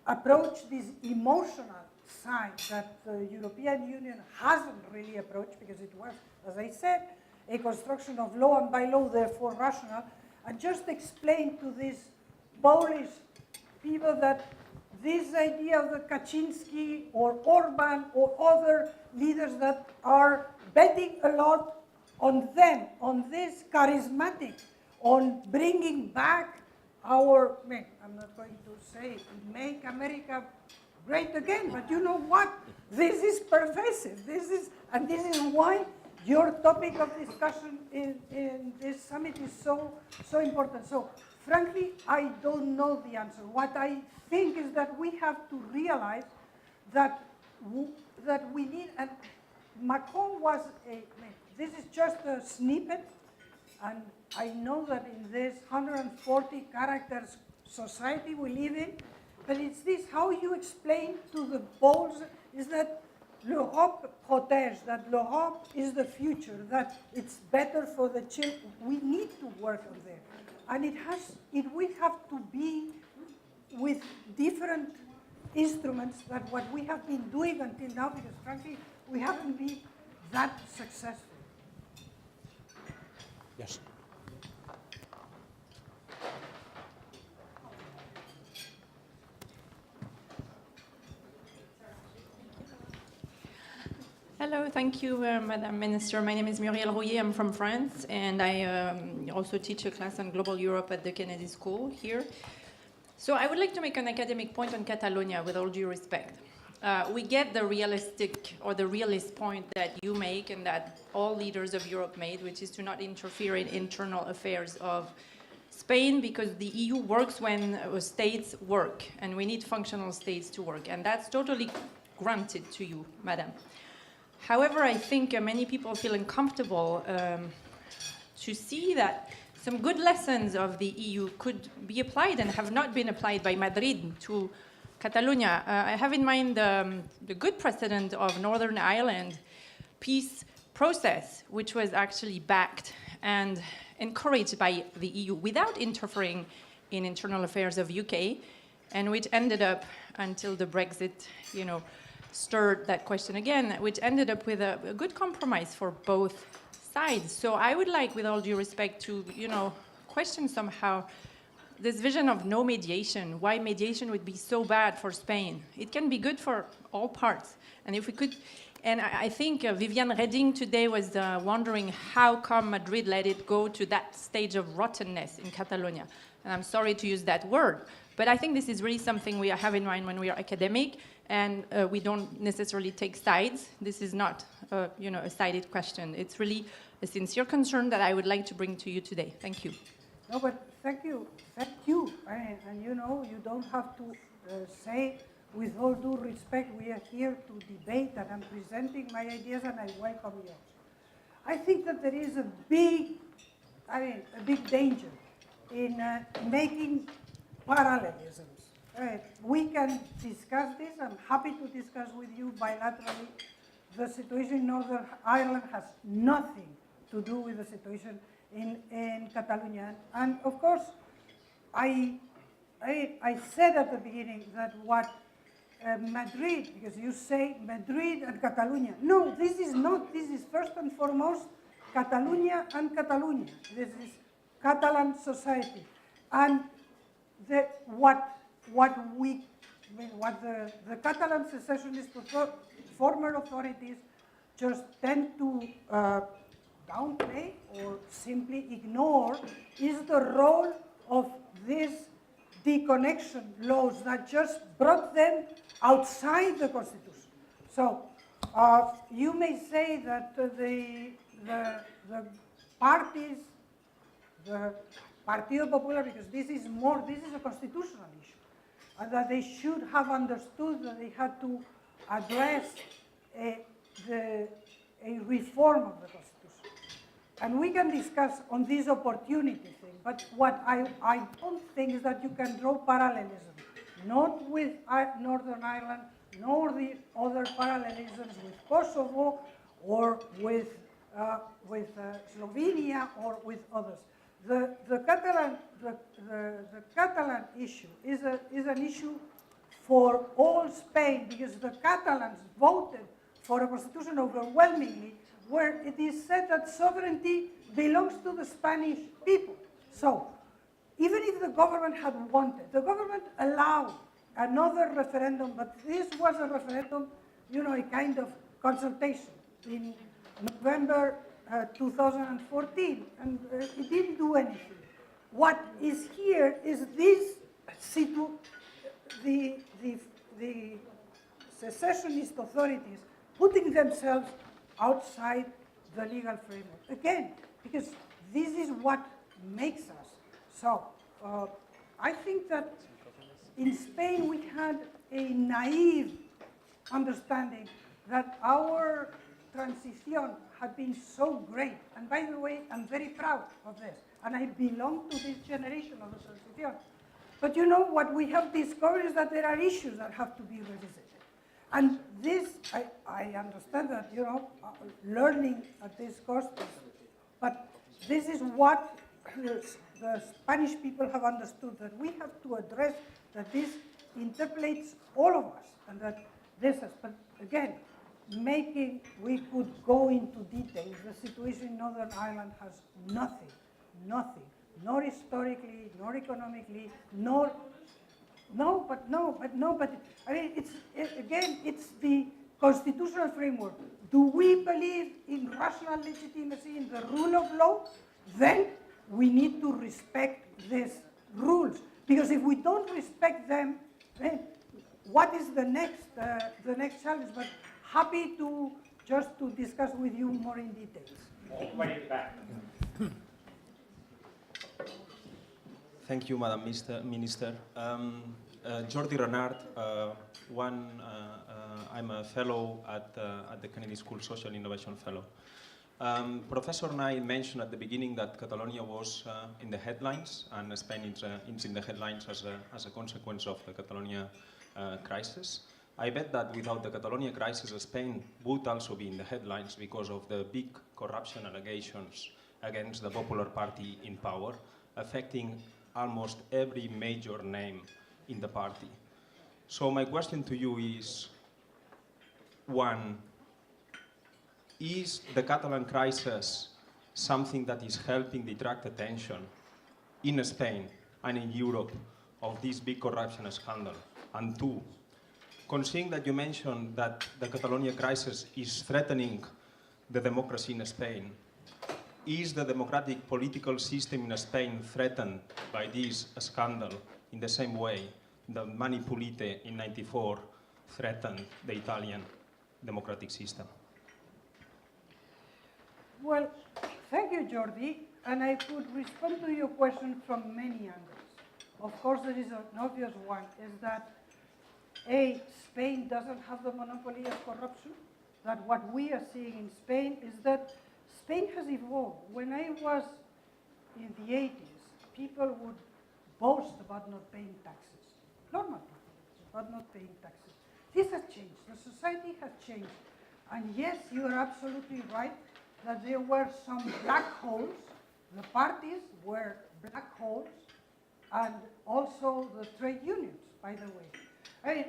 approach this emotional side that the European Union hasn't really approached, because it was, as I said, a construction of law and by law, therefore rational, and just explain to these Polish people that this idea of the Kaczynski or Orban or other leaders that are betting a lot on them, on this charismatic, on bringing back our, I'm not going to say make America great again, but you know what? This is pervasive. This is why your topic of discussion in this summit is so important. So frankly, I don't know the answer. What I think is that we have to realize that we need, and Macron was this is just a snippet, and I know that in this 140 characters society we live in, but it's this, how you explain to the Poles is that l'Europe protège, that l'Europe is the future, that it's better for the children. We need to work on there. And it will have to be with different instruments than what we have been doing until now, because frankly, we haven't been that successful. Yes. Hello, thank you, Madam Minister. My name is Muriel Rouillet. I'm from France, and I also teach a class on global Europe at the Kennedy School here. So I would like to make an academic point on Catalonia, with all due respect. We get the realistic or the realist point that you make and that all leaders of Europe made, which is to not interfere in internal affairs of Spain because the EU works when states work, and we need functional states to work, and that's totally granted to you, madam. However, I think many people feel uncomfortable to see that some good lessons of the EU could be applied and have not been applied by Madrid to Catalonia. I have in mind the good precedent of Northern Ireland peace process, which was actually backed and encouraged by the EU without interfering in internal affairs of UK, and which ended up, until the Brexit, stirred that question again, which ended up with a good compromise for both sides. So I would like, with all due respect, to question somehow this vision of no mediation, why mediation would be so bad for Spain. It can be good for all parts. And if we could, and I think Viviane Reding today was wondering how come Madrid let it go to that stage of rottenness in Catalonia. And I'm sorry to use that word, but I think this is really something we have in mind when we are academic, and we don't necessarily take sides. This is not a sided question. It's really a sincere concern that I would like to bring to you today. Thank you. No, but thank you. And you don't have to say, with all due respect, we are here to debate, and I'm presenting my ideas, and I welcome yours. I think that there is a big danger in making parallelisms. We can discuss this. I'm happy to discuss with you bilaterally. The situation in Northern Ireland has nothing to do with the situation in Catalonia. And of course, I said at the beginning that what Madrid, because you say Madrid and Catalonia. No, this is not. This is first and foremost Catalonia and Catalonia. This is Catalan society. And what the Catalan secessionist former authorities just tend to downplay or simply ignore is the role of these deconnection laws that just brought them outside the Constitution. So you may say that the parties, the Partido Popular, because this is a constitutional issue, and that they should have understood that they had to address a reform of the Constitution. And we can discuss on this opportunity thing, but what I don't think is that you can draw parallelism, not with Northern Ireland, nor the other parallelisms with Kosovo, or with Slovenia, or with others. The Catalan issue is an issue for all Spain, because the Catalans voted for a constitution overwhelmingly, where it is said that sovereignty belongs to the Spanish people. So, even if the government had wanted, the government allowed another referendum, but this was a referendum, a kind of consultation in November 2014, and it didn't do anything. What is here is this the secessionist authorities putting themselves outside the legal framework. Again, because this is what makes us. So I think that in Spain we had a naive understanding that our transition had been so great. And by the way, I'm very proud of this. And I belong to this generation of the transition. But what we have discovered is that there are issues that have to be revisited. And this, I understand that, learning at this cost, but this is what the Spanish people have understood, that we have to address that this interpelates all of us, and that this is, but again, we could go into details. The situation in Northern Ireland has nothing, nor historically, nor economically, but I mean, it's the constitutional framework. Do we believe in rational legitimacy, in the rule of law? Then we need to respect these rules. Because if we don't respect them, then what is the next challenge? But happy to discuss with you more in details. All the way back. Thank you, Madam Minister. Jordi Renard, I'm a fellow at the Kennedy School, Social Innovation Fellow. Professor Nai mentioned at the beginning that Catalonia was in the headlines, and Spain is in the headlines as a consequence of the Catalonia crisis. I bet that without the Catalonia crisis, Spain would also be in the headlines because of the big corruption allegations against the Popular Party in power, affecting almost every major name in the party. So my question to you is, one, is the Catalan crisis something that is helping detract attention in Spain and in Europe of this big corruption scandal? And two, considering that you mentioned that the Catalonia crisis is threatening the democracy in Spain, is the democratic political system in Spain threatened by this scandal in the same way that Mani Pulite in '94 threatened the Italian democratic system? Well, thank you, Jordi. And I could respond to your question from many angles. Of course, there is an obvious one, is that A, Spain doesn't have the monopoly of corruption. That what we are seeing in Spain is that Spain has evolved. When I was in the 80s, people would boast about not paying taxes. Normal people, about not paying taxes. This has changed. The society has changed. And yes, you are absolutely right that there were some black holes. The parties were black holes, and also the trade unions, by the way.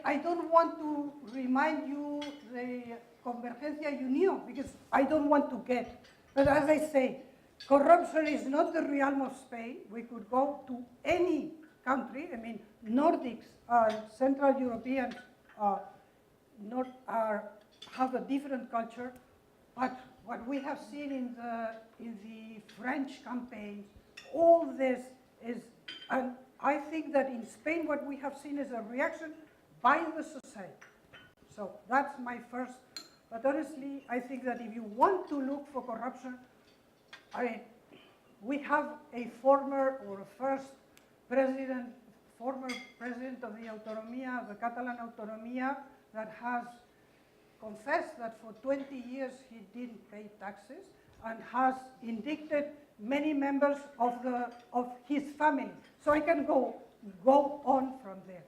I don't want to remind you the Convergencia y Unión, because I don't want to get, but as I say, corruption is not the realm of Spain. We could go to any country. I mean, Nordics, Central Europeans have a different culture, but what we have seen in the French campaigns, all this is, and I think that in Spain what we have seen is a reaction by the society. So that's my first, but honestly, I think that if you want to look for corruption, I mean, we have a former president of the Autonomia, the Catalan Autonomia, that has confessed that for 20 years he didn't pay taxes and has indicted many members of his family. So I can go on from there.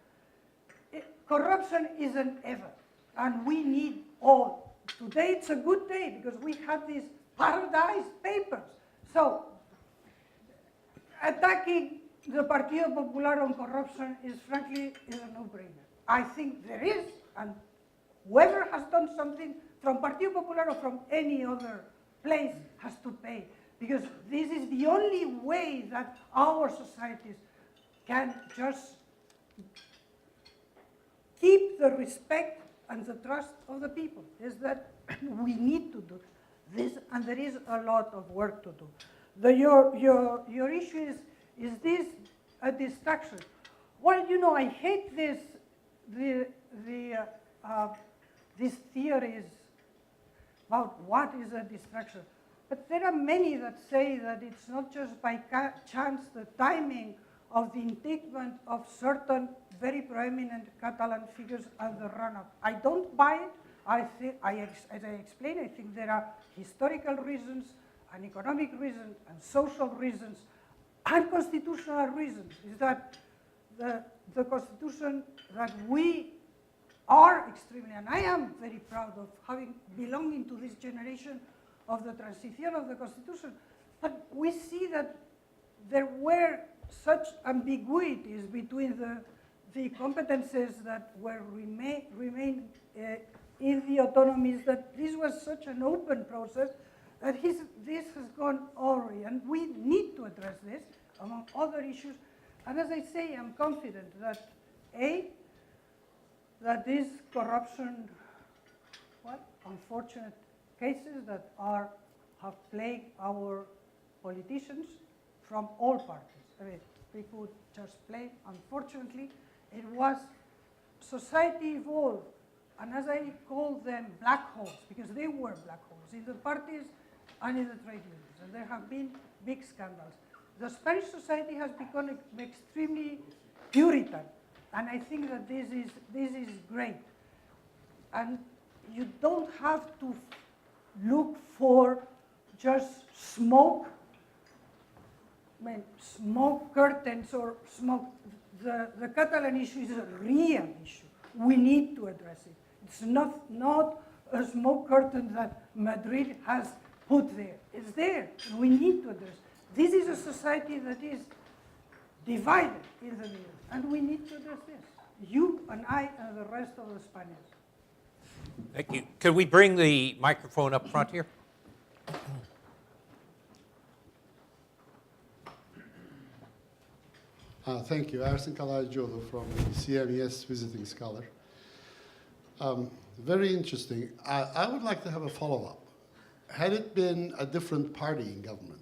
Corruption isn't ever, and we need all. Today it's a good day because we have these Paradise Papers. So attacking the Partido Popular on corruption is frankly a no-brainer. I think there is, and whoever has done something from Partido Popular or from any other place has to pay, because this is the only way that our societies can just keep the respect and the trust of the people, is that we need to do this, and there is a lot of work to do. Your issue is this a distraction? Well, you know, I hate these theories about what is a distraction. But there are many that say that it's not just by chance the timing of the indictment of certain very prominent Catalan figures and the run-up. I don't buy it. As I explained, I think there are historical reasons and economic reasons and social reasons and constitutional reasons. Is that the constitution that we are extremely, and I am very proud of having belonging to this generation of the transition of the constitution, but we see that there were such ambiguities between the competences that were remain in the autonomies, that this was such an open process that this has gone awry, and we need to address this among other issues. And as I say, I'm confident that that this corruption, unfortunate cases that have plagued our politicians from all parties. I mean, we could just play, unfortunately, it was society evolved, and as I call them, black holes, because they were black holes in the parties and in the trade unions, and there have been big scandals. the Spanish society has become extremely Puritan, and I think that this is great. And you don't have to look for just smoke curtains or smoke. The Catalan issue is a real issue. We need to address it. It's not a smoke curtain that Madrid has put there. It's there, and we need to address it. This is a society that is divided in the middle, and we need to address this. You and I and the rest of the Spaniards. Thank you. Could we bring the microphone up front here? Thank you. Ersin Kalaycıoğlu from CMES Visiting Scholar. Very interesting. I would like to have a follow-up. Had it been a different party in government,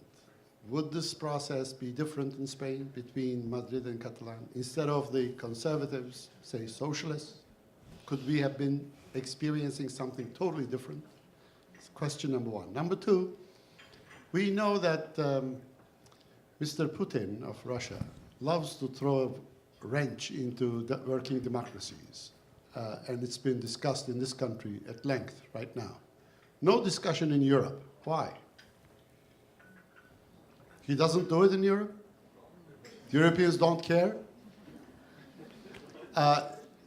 would this process be different in Spain between Madrid and Catalan? Instead of the conservatives, say socialists, could we have been experiencing something totally different? That's question number one. Number two, we know that Mr. Putin of Russia loves to throw a wrench into the working democracies. And it's been discussed in this country at length right now. No discussion in Europe. Why? He doesn't do it in Europe? The Europeans don't care?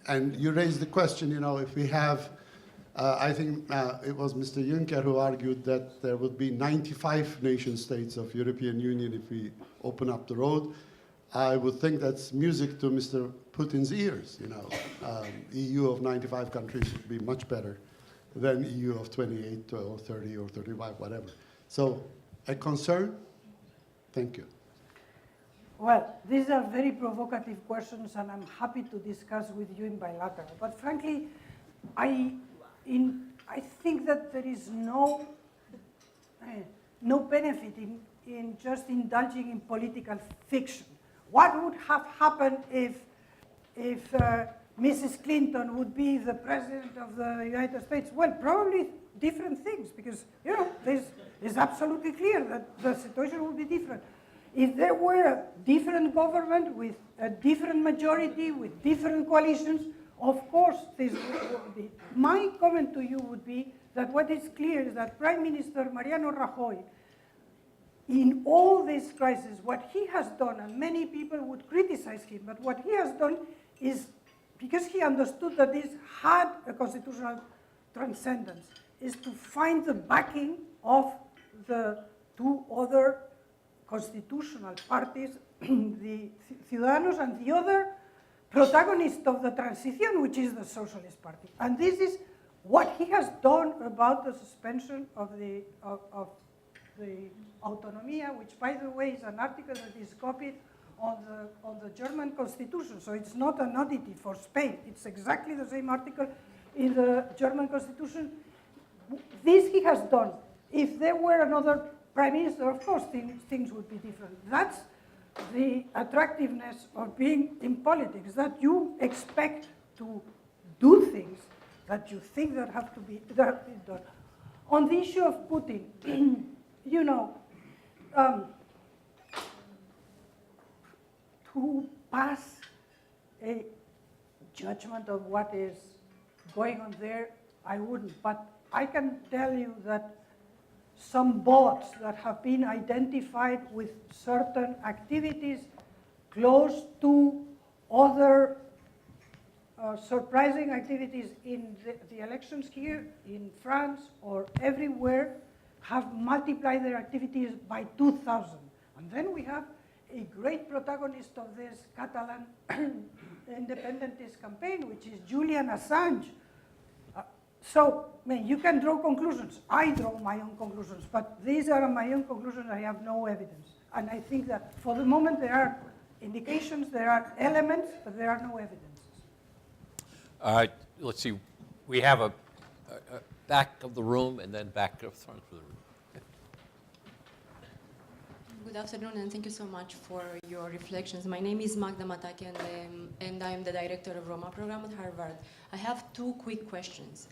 And you raised the question, you know, if we have, I think it was Mr. Juncker who argued that there would be 95 nation states of European Union if we open up the road. I would think that's music to Mr. Putin's ears, you know. EU of 95 countries would be much better than EU of 28 or 30 or 35, whatever. So, a concern? Thank you. Well, these are very provocative questions, and I'm happy to discuss with you in bilateral. But frankly, I think that there is no benefit in just indulging in political fiction. What would have happened if Mrs. Clinton would be the president of the United States? Well, probably different things, because it's absolutely clear that the situation would be different. If there were a different government with a different majority, with different coalitions, of course this would be. My comment to you would be that what is clear is that Prime Minister Mariano Rajoy, in all this crisis, what he has done, and many people would criticize him, but what he has done is, because he understood that this had a constitutional transcendence, is to find the backing of the two other constitutional parties, the Ciudadanos and the other protagonist of the transition, which is the Socialist Party. And this is what he has done about the suspension of the autonomia, which, by the way, is an article that is copied on the German constitution. So it's not an oddity for Spain. It's exactly the same article in the German constitution. This he has done. If there were another prime minister, of course, things would be different. That's the attractiveness of being in politics, that you expect to do things that you think that have to be done. On the issue of Putin, you know, to pass a judgment of what is going on there, I wouldn't. But I can tell you that some bots that have been identified with certain activities close to other surprising activities in the elections here, in France, or everywhere, have multiplied their activities by 2,000. And then we have a great protagonist of this Catalan independentist campaign, which is Julian Assange. So, I mean, you can draw conclusions. I draw my own conclusions, but these are my own conclusions. I have no evidence. And I think that for the moment there are indications, there are elements, but there are no evidences. Let's see. We have a back of the room and then back to the front of the room. Good afternoon, and thank you so much for your reflections. My name is Magda Mataki, and I am the director of Roma program at Harvard. I have two quick questions.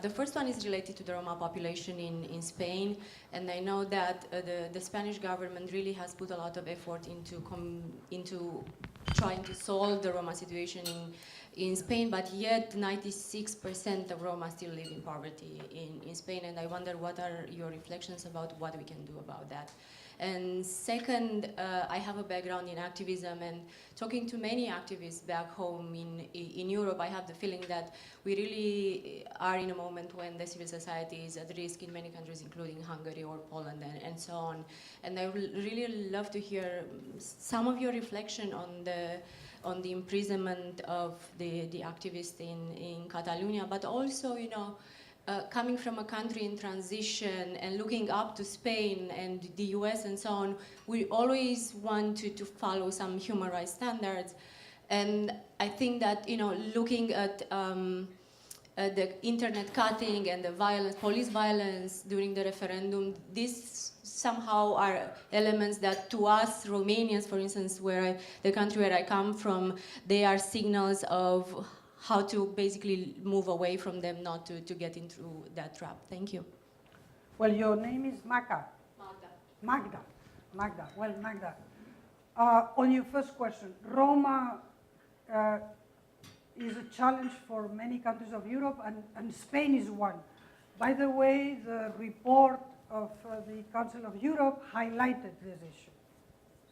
The first one is related to the Roma population in Spain, and I know that the Spanish government really has put a lot of effort into trying to solve the Roma situation in Spain, but yet 96% of Roma still live in poverty in Spain, and I wonder what are your reflections about what we can do about that. And second, I have a background in activism, and talking to many activists back home in Europe, I have the feeling that we really are in a moment when the civil society is at risk in many countries, including Hungary or Poland and so on. And I would really love to hear some of your reflection on the imprisonment of the activists in Catalonia, but also, you know, coming from a country in transition and looking up to Spain and the US and so on, we always want to follow some human rights standards. And I think that, you know, looking at the internet cutting and the violence, police violence during the referendum, these somehow are elements that to us Romanians, for instance, the country where I come from, they are signals of how to basically move away from them, not to get into that trap. Thank you. Well, your name is Magda. Well, Magda, on your first question, Roma is a challenge for many countries of Europe, and Spain is one. By the way, the report of the Council of Europe highlighted this issue.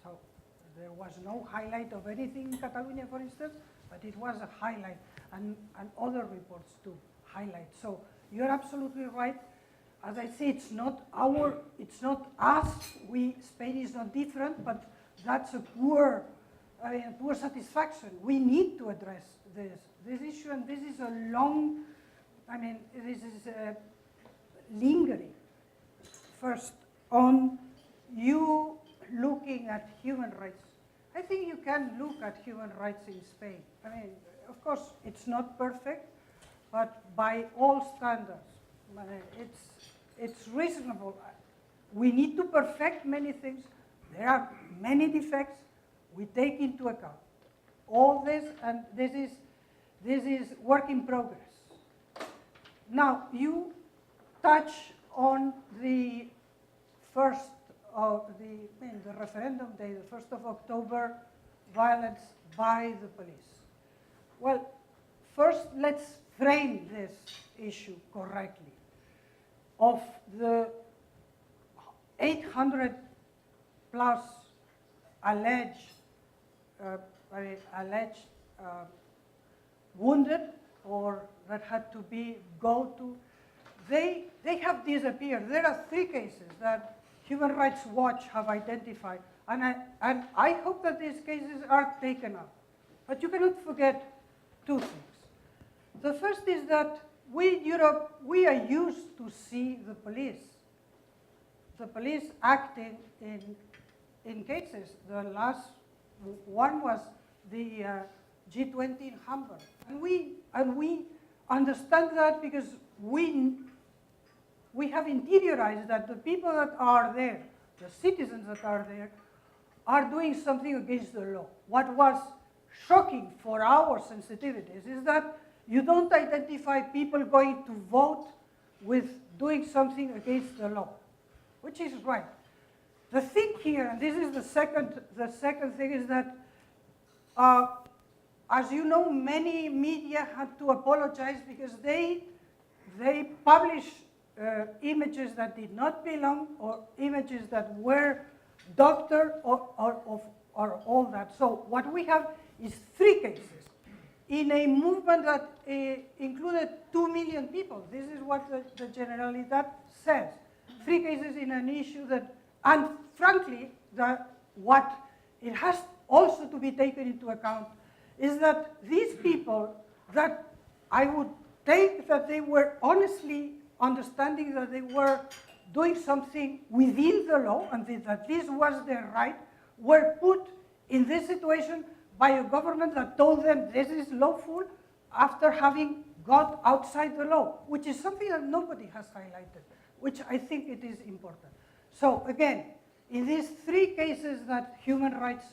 So there was no highlight of anything in Catalonia, for instance, but it was a highlight, and other reports too highlight. So you're absolutely right. As I say, it's not us. Spain is not different, but that's a poor satisfaction. We need to address this issue, and this is a long, this is lingering. First, on you looking at human rights. I think you can look at human rights in Spain. I mean, of course, it's not perfect, but by all standards, it's reasonable. We need to perfect many things. There are many defects we take into account. All this, and this is work in progress. Now, you touch on the first of the referendum day, the 1st of October, violence by the police. Well, first let's frame this issue correctly. Of the 800 plus alleged wounded or that had to go to, they have disappeared. There are 3 cases that Human Rights Watch have identified, and I hope that these cases are taken up. But you cannot forget 2 things. The first is that we in Europe, we are used to see the police acting in cases. The last one was the G20 in Hamburg, and we understand that because we have interiorized that the people that are there, the citizens that are there, are doing something against the law. What was shocking for our sensitivities is that you don't identify people going to vote with doing something against the law, which is right. The thing here, and this is the second thing, is that, as you know, many media had to apologize because they published images that did not belong, or images that were doctored, or all that. So what we have is 3 cases in a movement that included 2 million people. This is what the Generalitat says. 3 cases in an issue that, and frankly, what it has also to be taken into account is that these people, that I would take that they were honestly understanding that they were doing something within the law and that this was their right, were put in this situation by a government that told them this is lawful after having got outside the law, which is something that nobody has highlighted, which I think it is important. So again, in these 3 cases that Human Rights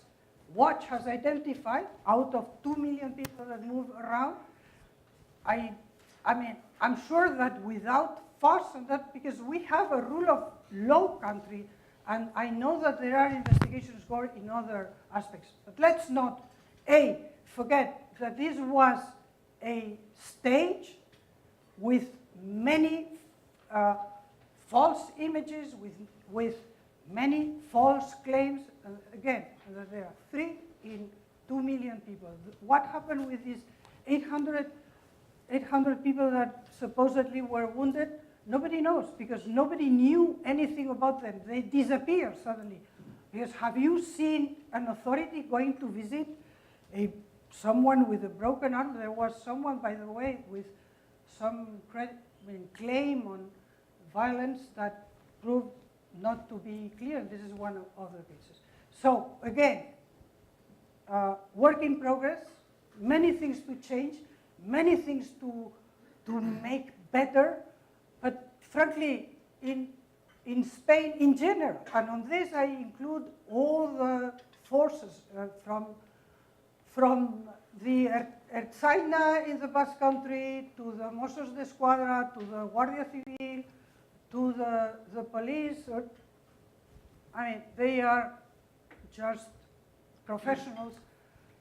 Watch has identified, out of 2 million people that move around, I I mean, I'm sure that without fuss and that, because we have a rule of law country, and I know that there are investigations going in other aspects. But let's not, forget that this was a stage with many false images, with many false claims. Again, there are 3 in 2 million people. What happened with these 800 people that supposedly were wounded? Nobody knows, because nobody knew anything about them. They disappear suddenly. Because have you seen an authority going to visit someone with a broken arm? There was someone, by the way, with some claim on violence that proved not to be clear. This is one of other cases. So again, work in progress, many things to change, many things to make better, but frankly, in Spain in general, and on this I include all the forces from the Ertzaina in the Basque Country, to the Mossos d'Esquadra, to the Guardia Civil, to the police. I mean, they are just professionals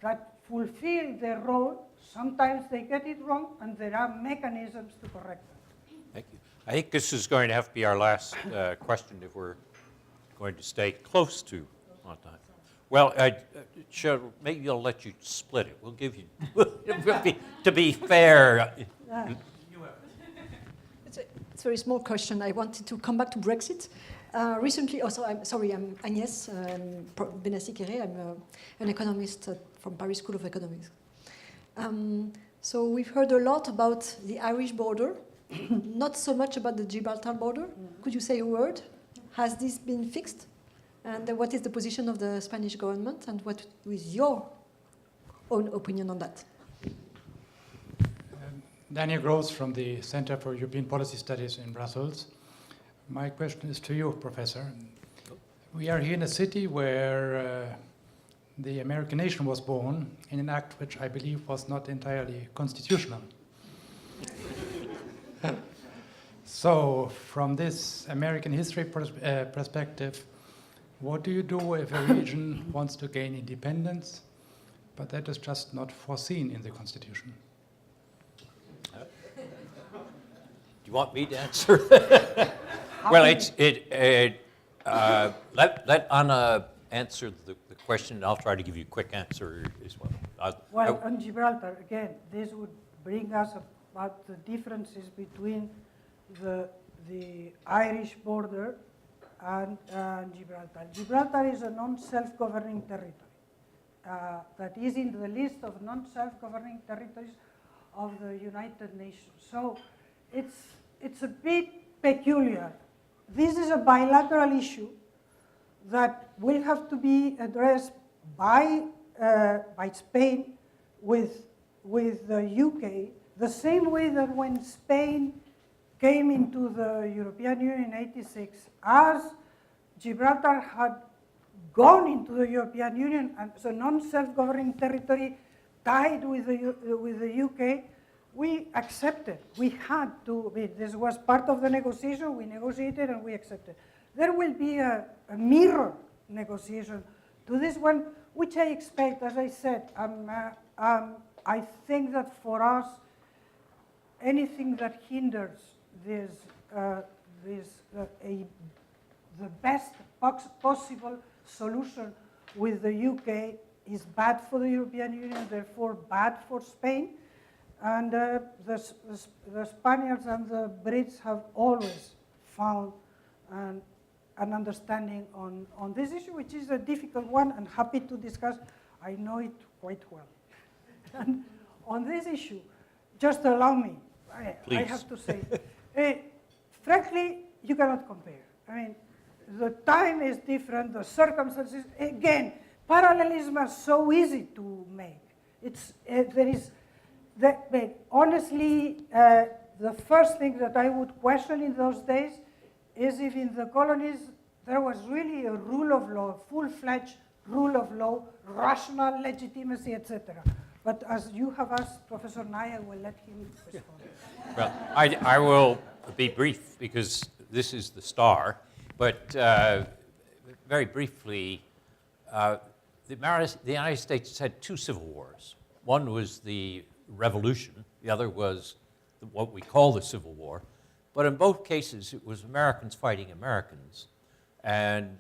that fulfill their role. Sometimes they get it wrong, and there are mechanisms to correct them. Thank you. I think this is going to have to be our last question if we're going to stay close to on time. Well, maybe I'll let you split it. We'll give you, to be fair. It's a very small question. I wanted to come back to Brexit. Recently, I'm Agnès Benassi-Kéré. I'm an economist from Paris School of Economics. So we've heard a lot about the Irish border, not so much about the Gibraltar border. Could you say a word? Has this been fixed? And what is the position of the Spanish government? And what is your own opinion on that? Daniel Gross from the Center for European Policy Studies in Brussels. My question is to you, Professor. We are here in a city where the American nation was born in an act which I believe was not entirely constitutional. So, from this American history perspective, what do you do if a region wants to gain independence, but that is just not foreseen in the Constitution? Do you want me to answer? Well, let Anna answer the question, and I'll try to give you a quick answer as well. Well, on Gibraltar, again, this would bring us about the differences between the Irish border and Gibraltar. Gibraltar is a non-self-governing territory that is in the list of non-self-governing territories of the United Nations. So it's a bit peculiar. This is a bilateral issue that will have to be addressed by Spain with the UK, the same way that when Spain came into the European Union in '86, as Gibraltar had gone into the European Union and as a non-self-governing territory tied with the UK, we accepted. We had to. This was part of the negotiation. We negotiated and we accepted. There will be a mirror negotiation to this one, which I expect, as I said, I think that for us, anything that hinders the best possible solution with the UK is bad for the European Union, therefore bad for Spain. And the Spaniards and the Brits have always found an understanding on this issue, which is a difficult one, and happy to discuss. I know it quite well. And on this issue, just allow me, I have to say, frankly, you cannot compare. I mean, the time is different, the circumstances, again, parallelism is so easy to make. Honestly, the first thing that I would question in those days is if in the colonies there was really a rule of law, full-fledged rule of law, rational legitimacy, etc. But as you have asked Professor Nye, I will let him respond. Well, I will be brief because this is the star, but very briefly, the United States has had two civil wars. One was the Revolution, the other was what we call the Civil War, but in both cases it was Americans fighting Americans, and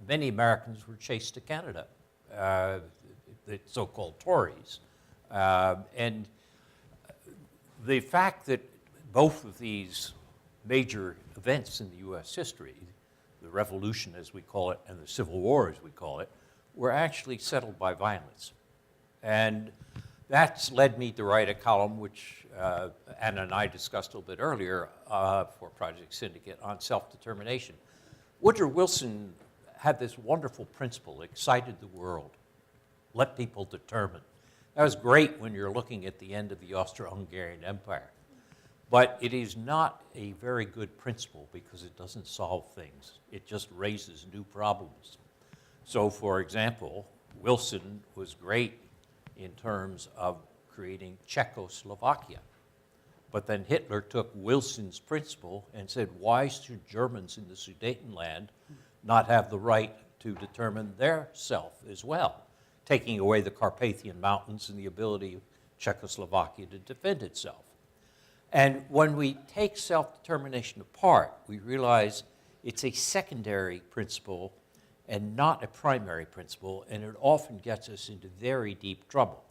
many Americans were chased to Canada, the so-called Tories. And the fact that both of these major events in the U.S. history, the Revolution as we call it and the Civil War as we call it, were actually settled by violence. And that's led me to write a column which Anna and I discussed a little bit earlier for Project Syndicate on self-determination. Woodrow Wilson had this wonderful principle, excited the world, let people determine. That was great when you're looking at the end of the Austro-Hungarian Empire. But it is not a very good principle because it doesn't solve things. It just raises new problems. So, for example, Wilson was great in terms of creating Czechoslovakia. But then Hitler took Wilson's principle and said, why should Germans in the Sudetenland not have the right to determine their self as well, taking away the Carpathian Mountains and the ability of Czechoslovakia to defend itself. And when we take self-determination apart, we realize it's a secondary principle and not a primary principle, and it often gets us into very deep trouble.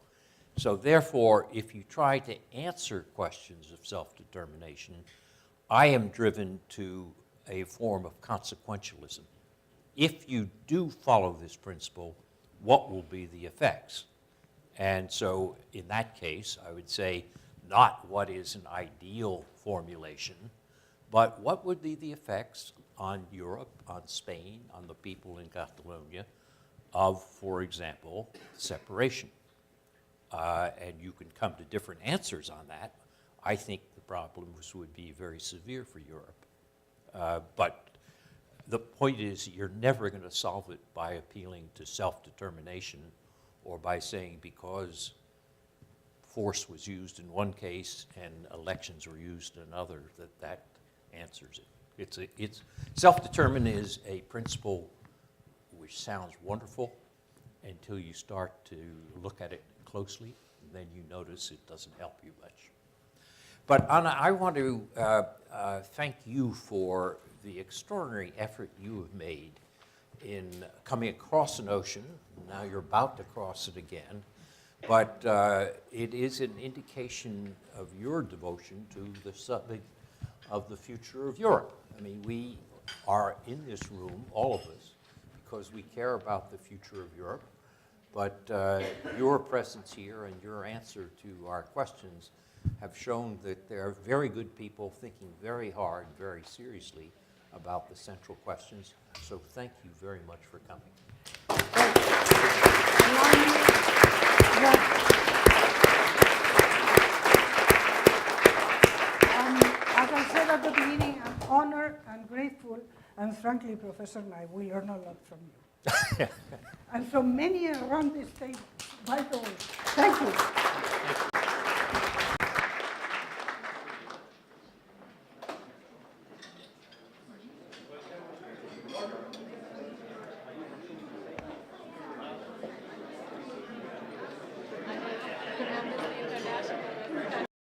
So therefore, if you try to answer questions of self-determination, I am driven to a form of consequentialism. If you do follow this principle, what will be the effects? And so in that case, I would say not what is an ideal formulation, but what would be the effects on Europe, on Spain, on the people in Catalonia of, for example, separation. And you can come to different answers on that. I think the problems would be very severe for Europe. But the point is, you're never going to solve it by appealing to self-determination or by saying because force was used in one case and elections were used in another, that answers it. Self-determination is a principle which sounds wonderful until you start to look at it closely, and then you notice it doesn't help you much. But Anna, I want to thank you for the extraordinary effort you have made in coming across an ocean. Now you're about to cross it again. But it is an indication of your devotion to the subject of the future of Europe. I mean, we are in this room, all of us, because we care about the future of Europe. But your presence here and your answer to our questions have shown that there are very good people thinking very hard, very seriously about the central questions. So thank you very much for coming. As I said at the beginning, I'm honored and grateful, and frankly, Professor Nye, we learn a lot from you. And from many around this table, by the way. Thank you.